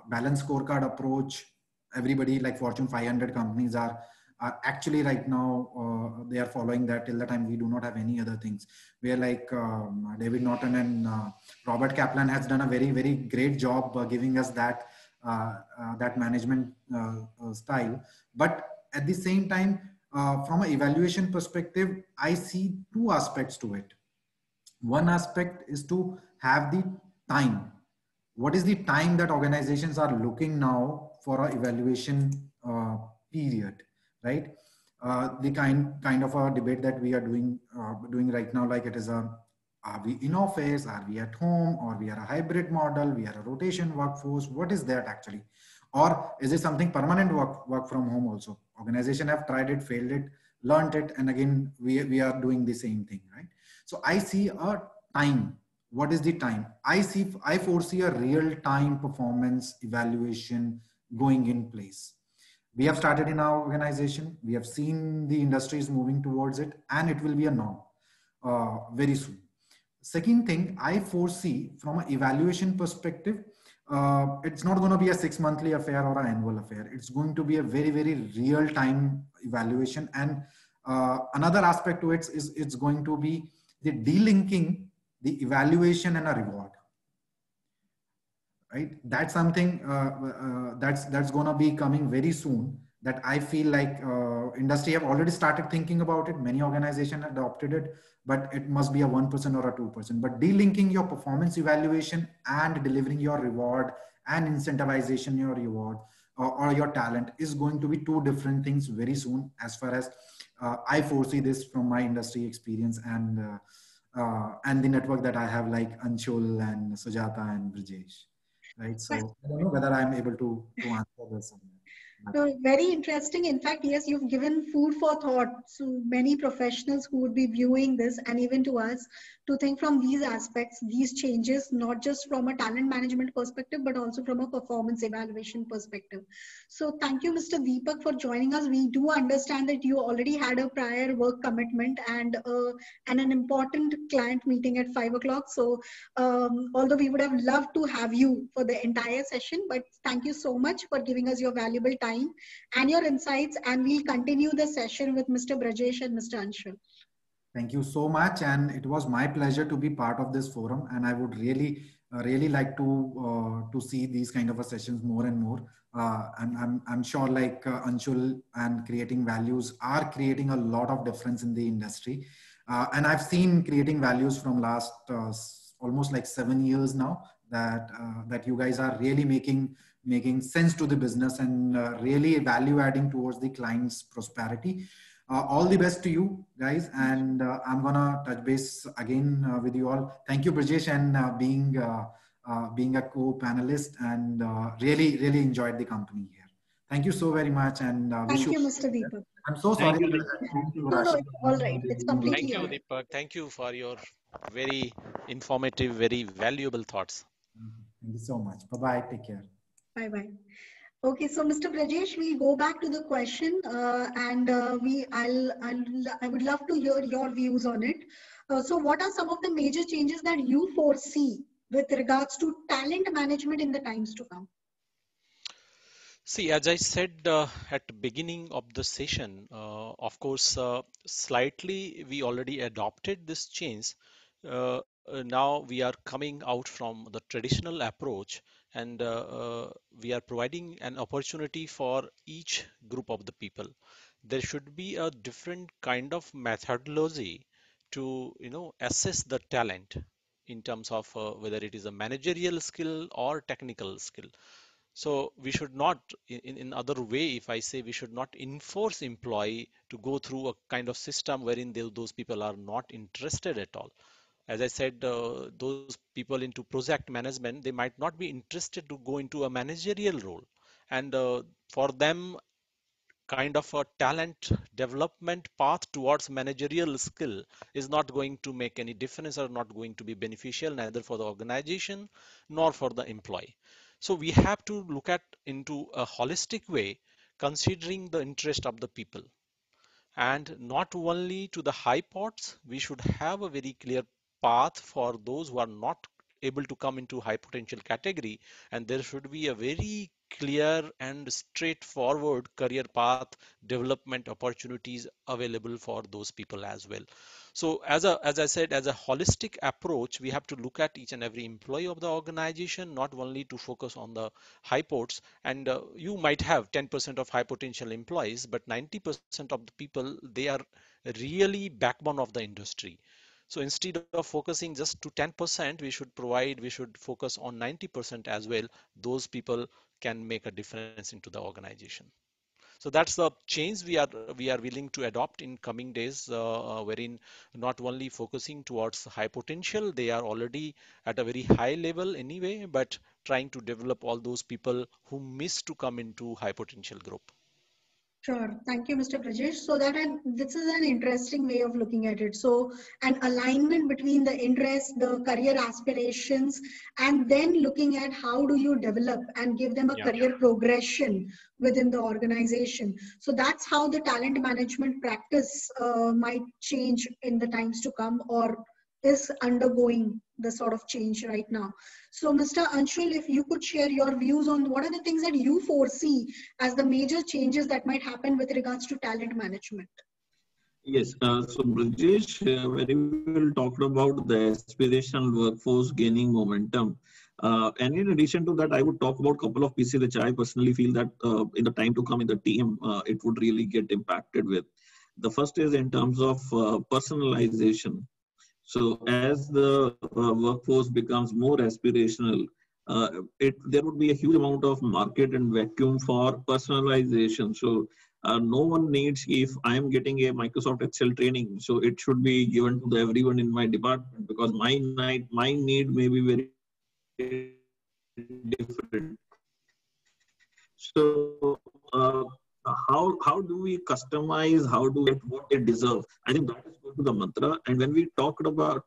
balanced scorecard approach, everybody, like Fortune 500 companies are actually right now, they are following that till the time we do not have any other things. Where like David Norton and Robert Kaplan has done a very, very great job giving us that management style. But at the same time, from an evaluation perspective, I see two aspects to it. One aspect is to have the time. What is the time that organizations are looking now for an evaluation period, right? The kind of a debate that we are doing right now, like it is are we in office, are we at home, or we are a hybrid model, we are a rotation workforce? What is that actually? Or is it something permanent work from home also? Organization have tried it, failed it, learned it, and again, we are doing the same thing, right? So I see a time. What is the time? I foresee a real-time performance evaluation going in place. We have started in our organization. We have seen the industry is moving towards it, and it will be a norm. very soon. Second thing, I foresee from an evaluation perspective, it's not going to be a 6 monthly affair or an annual affair. It's going to be a very, very real time evaluation. And another aspect to it is it's going to be the delinking the evaluation and a reward. Right, that's something that's going to be coming very soon, that I feel like industry have already started thinking about it. Many organizations adopted it, but it must be a 1% or a 2%. But delinking your performance evaluation and delivering your reward and incentivization your reward or your talent is going to be two different things very soon, as far as I foresee this from my industry experience and the network that I have, like Anshul and Sujata and Brijesh. Right, so I don't know whether I'm able to answer this. So very interesting. In fact, yes, you've given food for thought to many professionals who would be viewing this, and even to us, to think from these aspects, these changes, not just from a talent management perspective, but also from a performance evaluation perspective. So thank you, Mr. Deepak, for joining us. We do understand that you already had a prior work commitment and an important client meeting at 5 o'clock. So although we would have loved to have you for the entire session, but thank you so much for giving us your valuable time and your insights, and we'll continue the session with Mr. Brajesh and Mr. Anshul. Thank you so much, and it was my pleasure to be part of this forum, and I would really like to see these kind of sessions more and more. And I'm sure like Anshul and creating values are creating a lot of difference in the industry. And I've seen creating values from last almost like 7 years now, that you guys are really making sense to the business and really value adding towards the client's prosperity. All the best to you guys, and I'm gonna touch base again with you all. Thank you, Brijesh, and being a co-panelist, and really enjoyed the company here. Thank you so very much, and thank you, Mr. Deepak. I'm so sorry. Thank you. No, it's all right. It's completely Thank you, all right. Deepak. Thank you for your very informative, very valuable thoughts. Thank you so much. Bye-bye. Take care. Bye-bye. Okay, so Mr. Brajesh, we'll go back to the question, and I would love to hear your views on it. So what are some of the major changes that you foresee with regards to talent management in the times to come? See, as I said at the beginning of the session, of course, slightly we already adopted this change. Now we are coming out from the traditional approach, and we are providing an opportunity for each group of the people. There should be a different kind of methodology to, assess the talent in terms of whether it is a managerial skill or technical skill. So we should not, in other way, if I say, we should not enforce employee to go through a kind of system wherein those people are not interested at all. As I said, those people into project management, they might not be interested to go into a managerial role. And for them, kind of a talent development path towards managerial skill is not going to make any difference or not going to be beneficial, neither for the organization nor for the employee. So we have to look at into a holistic way, considering the interest of the people. And not only to the high pots, we should have a very clear path for those who are not able to come into high potential category, and there should be a very clear and straightforward career path development opportunities available for those people as well. So as I said, as a holistic approach, we have to look at each and every employee of the organization, not only to focus on the high pots. And you might have 10% of high potential employees, but 90% of the people, they are really backbone of the industry. So instead of focusing just to 10%, we should focus on 90% as well. Those people can make a difference into the organization. So that's the change we are willing to adopt in coming days, wherein not only focusing towards high potential, they are already at a very high level anyway, but trying to develop all those people who miss to come into high potential group. Sure. Thank you, Mr. Brajesh. So this is an interesting way of looking at it. So an alignment between the interests, the career aspirations, and then looking at how do you develop and give them a Yeah. career progression within the organization. So that's how the talent management practice might change in the times to come, or is undergoing the sort of change right now. So Mr. Anshul, if you could share your views on what are the things that you foresee as the major changes that might happen with regards to talent management. Yes, so Brajesh very well talked about the aspirational workforce gaining momentum. And in addition to that, I would talk about a couple of pieces which I personally feel that in the time to come in the team, it would really get impacted with. The first is in terms of personalization. So as the workforce becomes more aspirational, there would be a huge amount of market and vacuum for personalization. So no one needs, if I am getting a Microsoft Excel training, so it should be given to everyone in my department, because my need may be very different. So how do we customize? How do we get what they deserve? I think that is going to the mantra. And when we talk about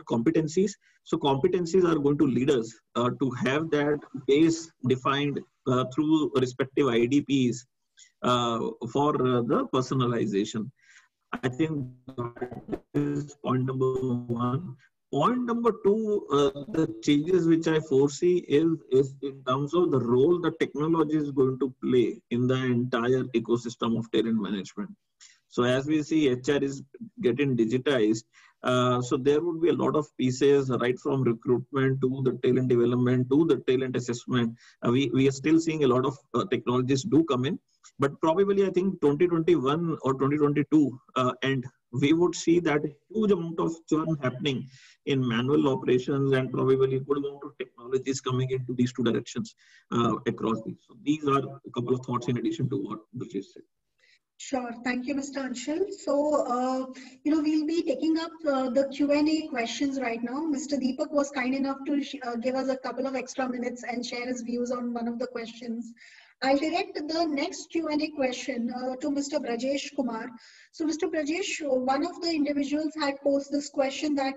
competencies, so competencies are going to lead us to have that base defined through respective IDPs for the personalization. I think that is point number one. Point number two, the changes which I foresee is in terms of the role the technology is going to play in the entire ecosystem of talent management. So as we see, HR is getting digitized. So there would be a lot of pieces right from recruitment to the talent development to the talent assessment. We are still seeing a lot of technologies do come in, but probably I think 2021 or 2022, and we would see that huge amount of churn happening in manual operations, and probably a good amount of technologies coming into these two directions across these. So these are a couple of thoughts in addition to what Brajesh said. Sure. Thank you, Mr. Anshul. So, we'll be taking up the Q&A questions right now. Mr. Deepak was kind enough to give us a couple of extra minutes and share his views on one of the questions. I'll direct the next Q&A question to Mr. Brajesh Kumar. So, Mr. Brajesh, one of the individuals had posed this question that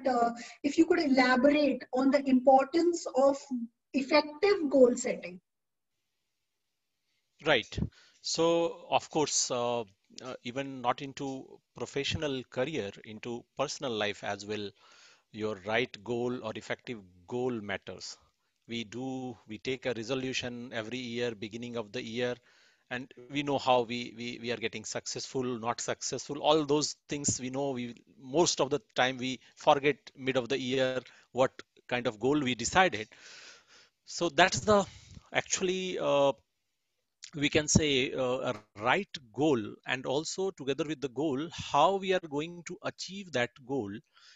if you could elaborate on the importance of effective goal setting. Right. So, of course, even not into professional career, into personal life as well, your right goal or effective goal matters. We take a resolution every year, beginning of the year, and we know how we are getting successful, not successful. All those things we know. Most of the time we forget mid of the year what kind of goal we decided. So that's the actually we can say a right goal, and also together with the goal how we are going to achieve that goal.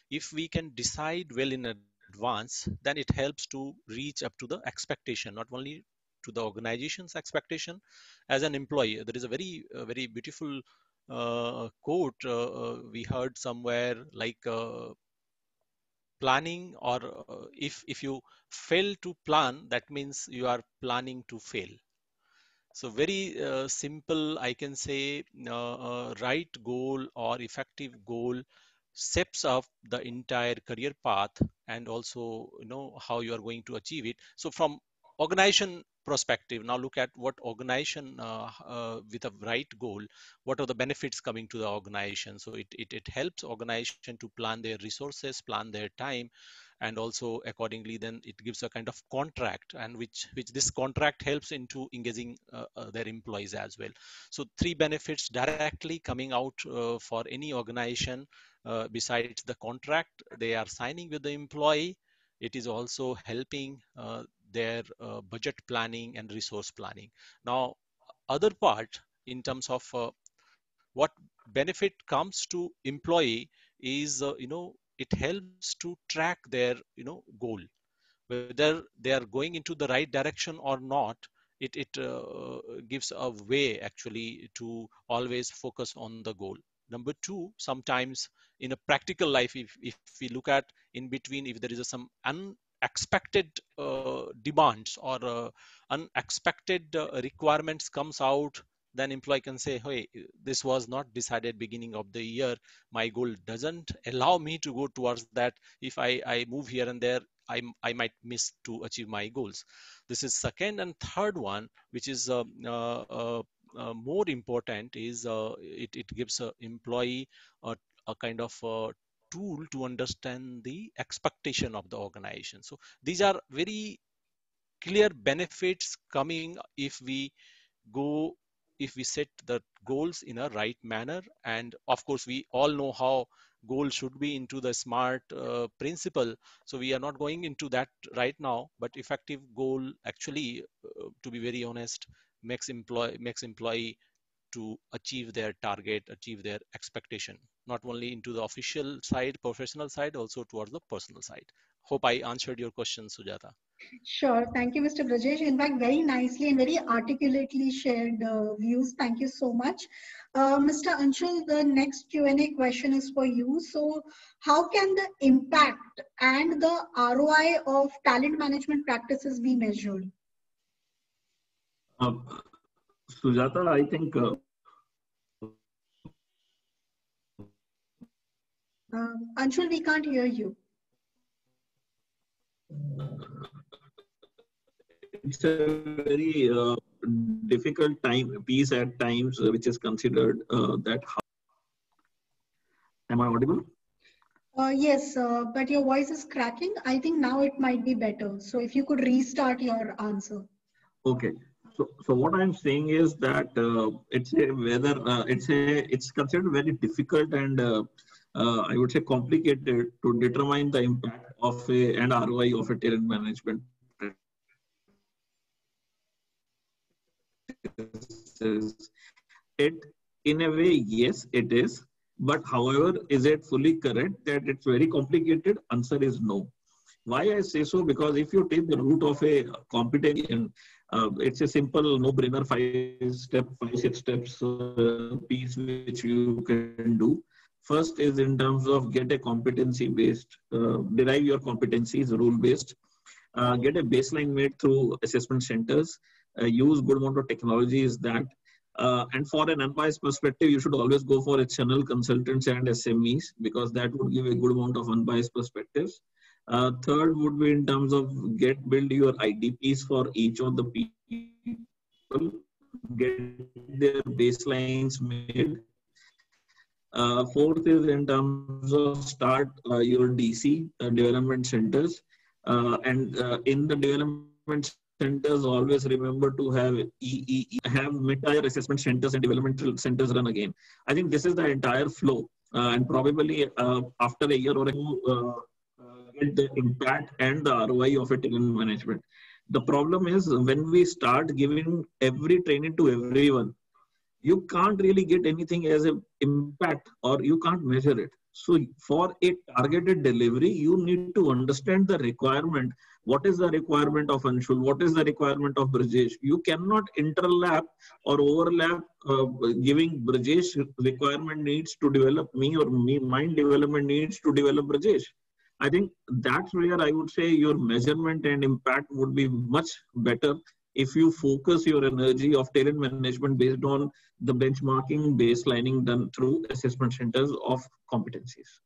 If we can decide well in advance, then it helps to reach up to the expectation, not only to the organization's expectation. As an employee, there is a very beautiful quote we heard somewhere, like planning, or if you fail to plan, that means you are planning to fail. So very simple, I can say, right goal or effective goal sets up the entire career path, and also how you are going to achieve it. So from organization perspective, now look at what organization with a right goal, what are the benefits coming to the organization. So it helps organization to plan their resources, plan their time, and also accordingly then it gives a kind of contract, and which this contract helps into engaging their employees as well. So three benefits directly coming out for any organization. Besides the contract they are signing with the employee, it is also helping their budget planning and resource planning. Now other part, in terms of what benefit comes to employee is it helps to track their goal, whether they are going into the right direction or not. It gives a way actually to always focus on the goal. Number two, sometimes in a practical life, if we look at in between, if there is some unexpected demands or unexpected requirements comes out then employee can say, hey, this was not decided beginning of the year. My goal doesn't allow me to go towards that. If I move here and there, I might miss to achieve my goals. This is second. And third one, which is more important, is it gives a employee a kind of tool to understand the expectation of the organization. So these are very clear benefits coming go if we set the goals in a right manner. And of course we all know how goals should be into the SMART principle, so we are not going into that right now. But effective goal actually, to be very honest, makes employee to achieve their target, achieve their expectation, not only into the official side, professional side, also towards the personal side. Hope I answered your question, Sujata. Sure. Thank you, Mr. Brajesh. In fact, very nicely and very articulately shared views. Thank you so much. Mr. Anshul, the next Q&A question is for you. So how can the impact and the ROI of talent management practices be measured? Sujata, I think Anshul, we can't hear you. It's a very difficult piece at times, which is considered that. Am I audible? Yes, but your voice is cracking. I think now it might be better. So if you could restart your answer. Okay. So what I'm saying is that it's considered very difficult and I would say complicated to determine the impact of and ROI of a talent management. It, in a way, yes, it is. But however, is it fully correct that it's very complicated? Answer is no. Why I say so? Because if you take the route of a competency, it's a simple no-brainer 5-6 steps piece which you can do. First is in terms of get a competency-based, derive your competencies rule-based, get a baseline made through assessment centers, use good amount of technologies that, and for an unbiased perspective, you should always go for external consultants and SMEs because that would give a good amount of unbiased perspectives. Third would be in terms of build your IDPs for each of the people, get their baselines made. Fourth is in terms of start your DC development centers, and in the development centers, always remember to have have mid-tier assessment centers and developmental centers run again. I think this is the entire flow, and probably after a year or two, get the impact and the ROI of a talent management. The problem is when we start giving every training to everyone, you can't really get anything as an impact or you can't measure it. So for a targeted delivery, you need to understand the requirement. What is the requirement of Anshul? What is the requirement of Brajesh? You cannot interlap or overlap giving Brajesh requirement needs to develop me or mine development needs to develop Brajesh. I think that's where I would say your measurement and impact would be much better if you focus your energy of talent management based on the benchmarking, baselining done through assessment centers of competencies.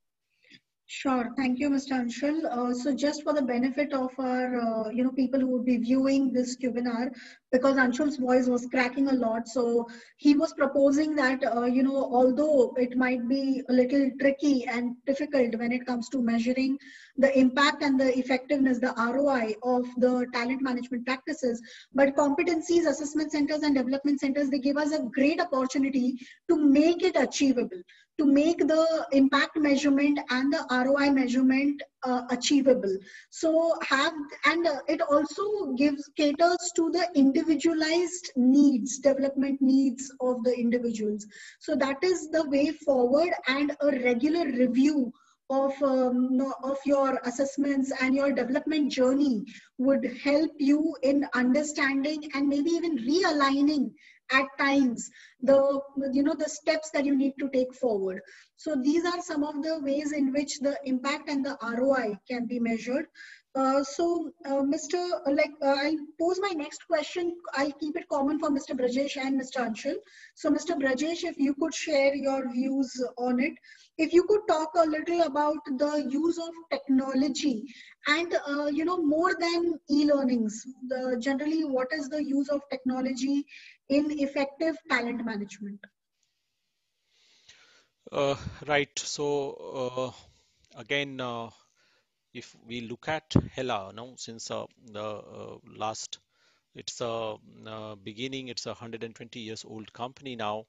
Sure. Thank you, Mr. Anshul. So just for the benefit of our, people who would be viewing this webinar, because Anshul's voice was cracking a lot. So he was proposing that, although it might be a little tricky and difficult when it comes to measuring the impact and the effectiveness, the ROI of the talent management practices, but competencies, assessment centers and development centers, they give us a great opportunity to make it achievable, to make the impact measurement and the ROI measurement achievable. So it also caters to the individualized needs, development needs of the individuals. So that is the way forward, and a regular review of your assessments and your development journey would help you in understanding and maybe even realigning at times the steps that you need to take forward. So these are some of the ways in which the impact and the ROI can be measured. I'll pose my next question. I'll keep it common for Mr. Brajesh and Mr. Anshul. So, Mr. Brajesh, if you could share your views on it. If you could talk a little about the use of technology and, more than e-learnings, generally, what is the use of technology in effective talent management? Right. So again, if we look at Hela now, since the last, it's a beginning, it's a 120 years old company now.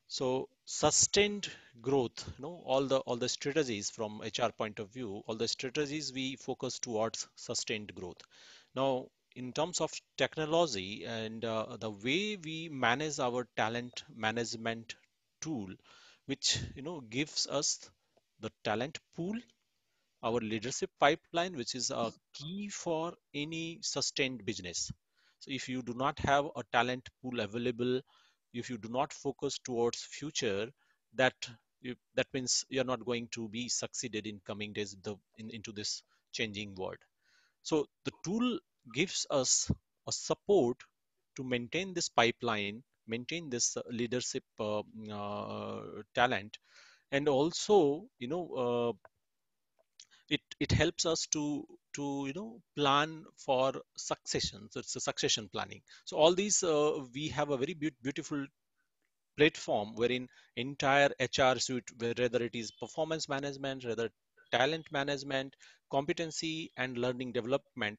So sustained growth, all the strategies from HR point of view, all the strategies we focus towards sustained growth. Now, in terms of technology and the way we manage our talent management tool, which gives us the talent pool, our leadership pipeline, which is a key for any sustained business. So if you do not have a talent pool available, if you do not focus towards future, that that means you're not going to be succeeded in coming days into this changing world. So the tool gives us a support to maintain this pipeline, maintain this leadership talent, and also it helps us to plan for succession. So it's a succession planning. So all these we have a very beautiful platform wherein entire HR suite, whether it is performance management, whether talent management, competency and learning development,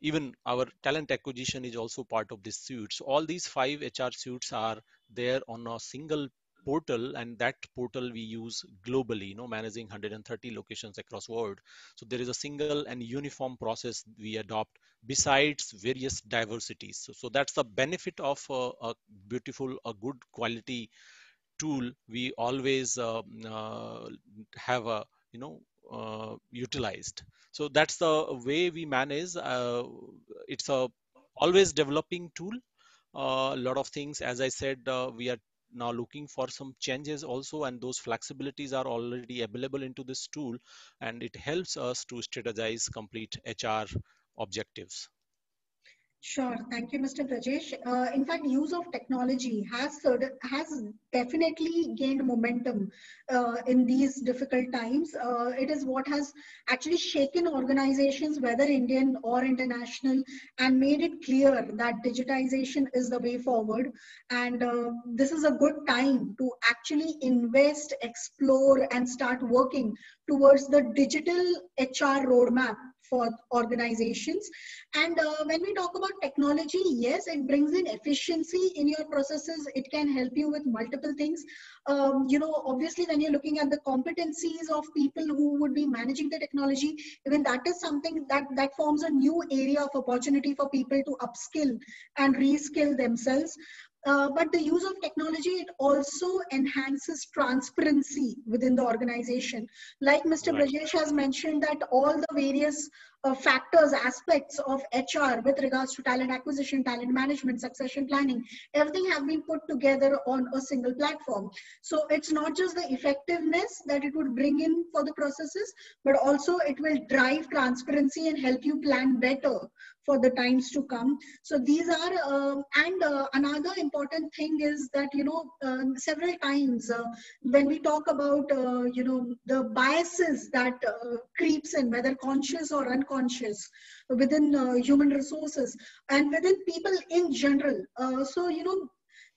even our talent acquisition is also part of this suite. So all these 5 HR suites are there on a single portal, and that portal we use globally, managing 130 locations across world. So there is a single and uniform process we adopt besides various diversities. So that's the benefit of a beautiful, a good quality tool we always have a utilized. So that's the way we manage. It's a always developing tool. A lot of things, as I said, we are now looking for some changes also, and those flexibilities are already available into this tool, and it helps us to strategize complete HR objectives. Sure. Thank you, Mr. Brajesh. In fact, use of technology has definitely gained momentum in these difficult times. It is what has actually shaken organizations, whether Indian or international, and made it clear that digitization is the way forward. And this is a good time to actually invest, explore, and start working towards the digital HR roadmap for organizations. And when we talk about technology, yes, it brings in efficiency in your processes. It can help you with multiple things. Obviously, when you're looking at the competencies of people who would be managing the technology, even that is something that forms a new area of opportunity for people to upskill and reskill themselves. But the use of technology, it also enhances transparency within the organization. Like Mr. Right. Brajesh has mentioned, that all the various factors, aspects of HR with regards to talent acquisition, talent management, succession planning, everything have been put together on a single platform. So it's not just the effectiveness that it would bring in for the processes, but also it will drive transparency and help you plan better for the times to come. So these are, another important thing is that, several times when we talk about, the biases that creeps in, whether conscious or unconscious, within human resources and within people in general.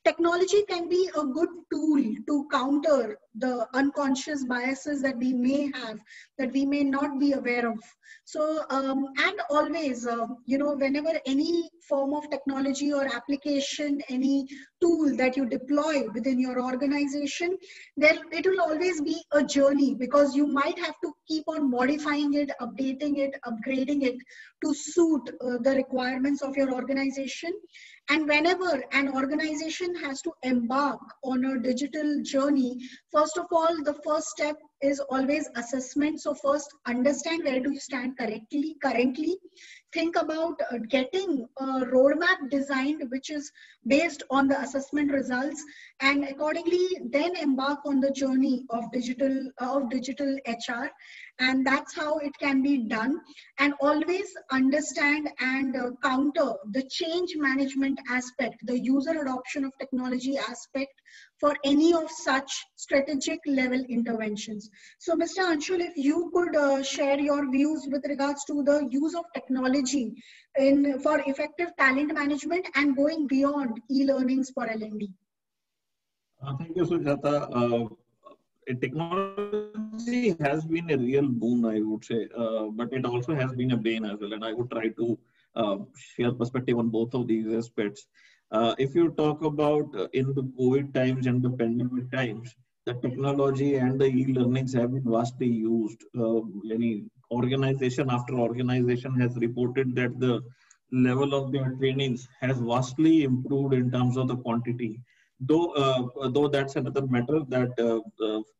Technology can be a good tool to counter the unconscious biases that we may have, that we may not be aware of. So, and always, whenever any form of technology or application, any tool that you deploy within your organization, then it will always be a journey, because you might have to keep on modifying it, updating it, upgrading it to suit the requirements of your organization. And whenever an organization has to embark on a digital journey, first of all, the first step is always assessment. So first, understand where do you stand currently. Think about getting a roadmap designed which is based on the assessment results, and accordingly then embark on the journey of digital HR, and that's how it can be done. And always understand and counter the change management aspect, the user adoption of technology aspect for any of such strategic level interventions. So Mr. Anshul, if you could share your views with regards to the use of technology for effective talent management and going beyond e-learnings for L&D. Thank you, Sujata. Technology has been a real boon, I would say, but it also has been a bane as well. And I would try to share perspective on both of these aspects. If you talk about in the COVID times and the pandemic times, the technology and the e-learnings have been vastly used. Any organization after organization has reported that the level of their trainings has vastly improved in terms of the quantity. Though that's another matter that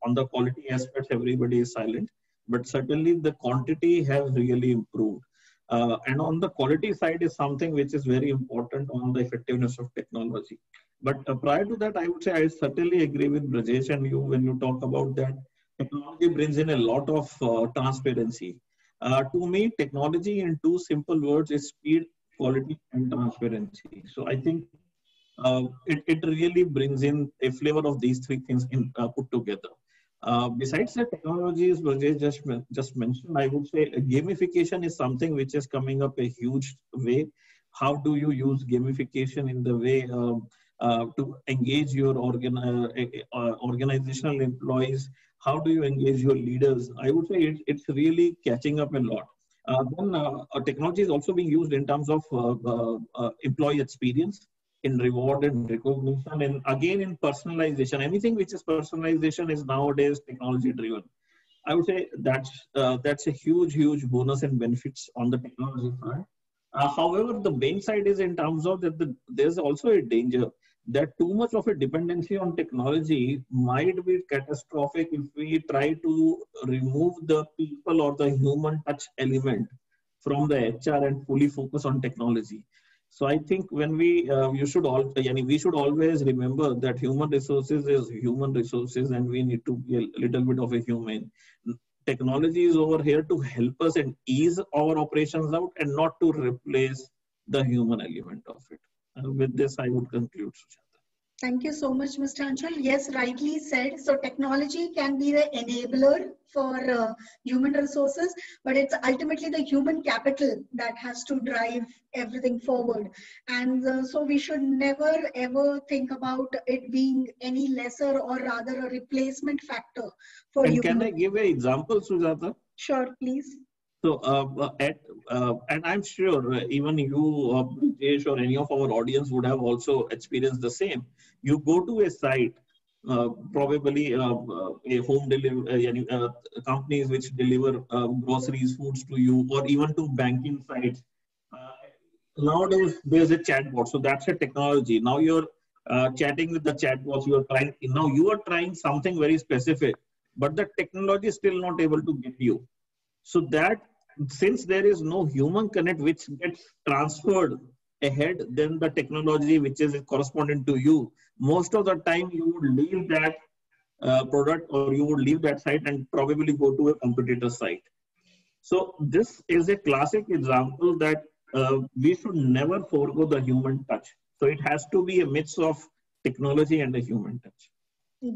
on the quality aspects, everybody is silent, but certainly the quantity has really improved. And on the quality side is something which is very important on the effectiveness of technology. But prior to that, I would say I certainly agree with Brajesh and you when you talk about that technology brings in a lot of transparency. To me, technology in two simple words is speed, quality, and transparency. So I think it really brings in a flavor of these three things put together. Besides the technologies Brajesh just mentioned, I would say gamification is something which is coming up a huge way. How do you use gamification in the way to engage your organizational employees? How do you engage your leaders? I would say it's really catching up a lot. Then technology is also being used in terms of employee experience, in reward and recognition, and again in personalization. Anything which is personalization is nowadays technology driven. I would say that's a huge bonus and benefits on the technology front. However, the main side is in terms of that there's also a danger that too much of a dependency on technology might be catastrophic if we try to remove the people or the human touch element from the HR and fully focus on technology. So I think when we should always remember that human resources is human resources, and we need to be a little bit of a human. Technology is over here to help us and ease our operations out, and not to replace the human element of it. With this, I would conclude, Sujata. Thank you so much, Mr. Anshul. Yes, rightly said. So technology can be the enabler for human resources, but it's ultimately the human capital that has to drive everything forward. And so we should never ever think about it being any lesser or rather a replacement factor for And human. can I give an example, Sujata? Sure, please. So, and I'm sure even you, Brajesh, or any of our audience would have also experienced the same. You go to a site, probably a home delivery companies which deliver groceries, foods to you, or even to banking sites. Nowadays, there's a chatbot, so that's a technology. Now you're chatting with the chatbots. You are trying something very specific, but the technology is still not able to get you. So that since there is no human connect which gets transferred ahead, then the technology which is correspondent to you, most of the time you would leave that product, or you would leave that site and probably go to a competitor site. So this is a classic example that we should never forego the human touch. So it has to be a mix of technology and a human touch.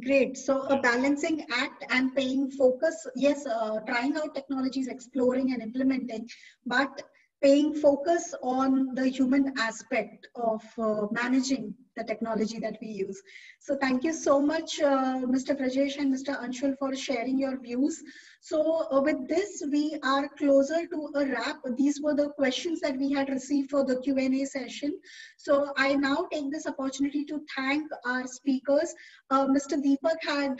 Great. So a balancing act and paying focus. Yes, trying out technologies, exploring and implementing, but paying focus on the human aspect of managing the technology that we use. So thank you so much, Mr. Brajesh and Mr. Anshul, for sharing your views. So with this, we are closer to a wrap. These were the questions that we had received for the Q&A session. So I now take this opportunity to thank our speakers. Mr. Deepak had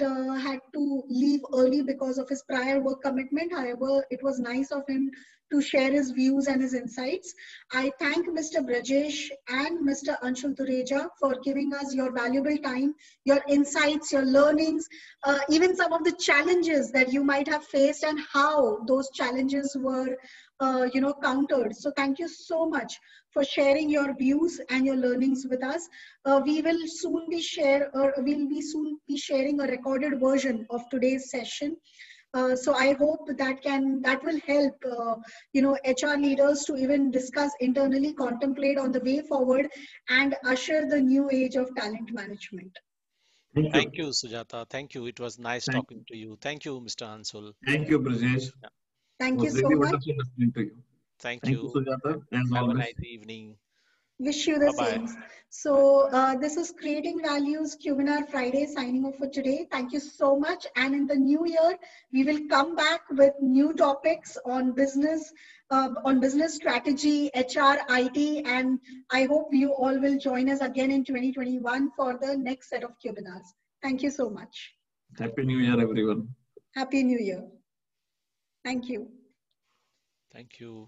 to leave early because of his prior work commitment. However, it was nice of him to share his views and his insights. I thank Mr. Brajesh and Mr. Anshul Dureja for giving us your valuable time, your insights, your learnings, even some of the challenges that you might have faced and how those challenges were countered. So thank you so much for sharing your views and your learnings with us. We will soon be soon be sharing a recorded version of today's session. So I hope that will help HR leaders to even discuss internally, contemplate on the way forward, and usher the new age of talent management. Thank you, Sujata. Thank you. It was nice talking to you. Thank you, Mr. Anshul. Thank you, Brajesh. Yeah. Thank you so really much. wonderful listening to you. Thank you, you. Sujata, and Have all a this. nice evening. Wish you the Bye-bye. same. So this is Creating Values Cubinar Friday signing off for today. Thank you so much. And in the new year, we will come back with new topics on business strategy, HR, IT, and I hope you all will join us again in 2021 for the next set of Cubinars. Thank you so much. Happy New Year, everyone. Happy New Year. Thank you. Thank you.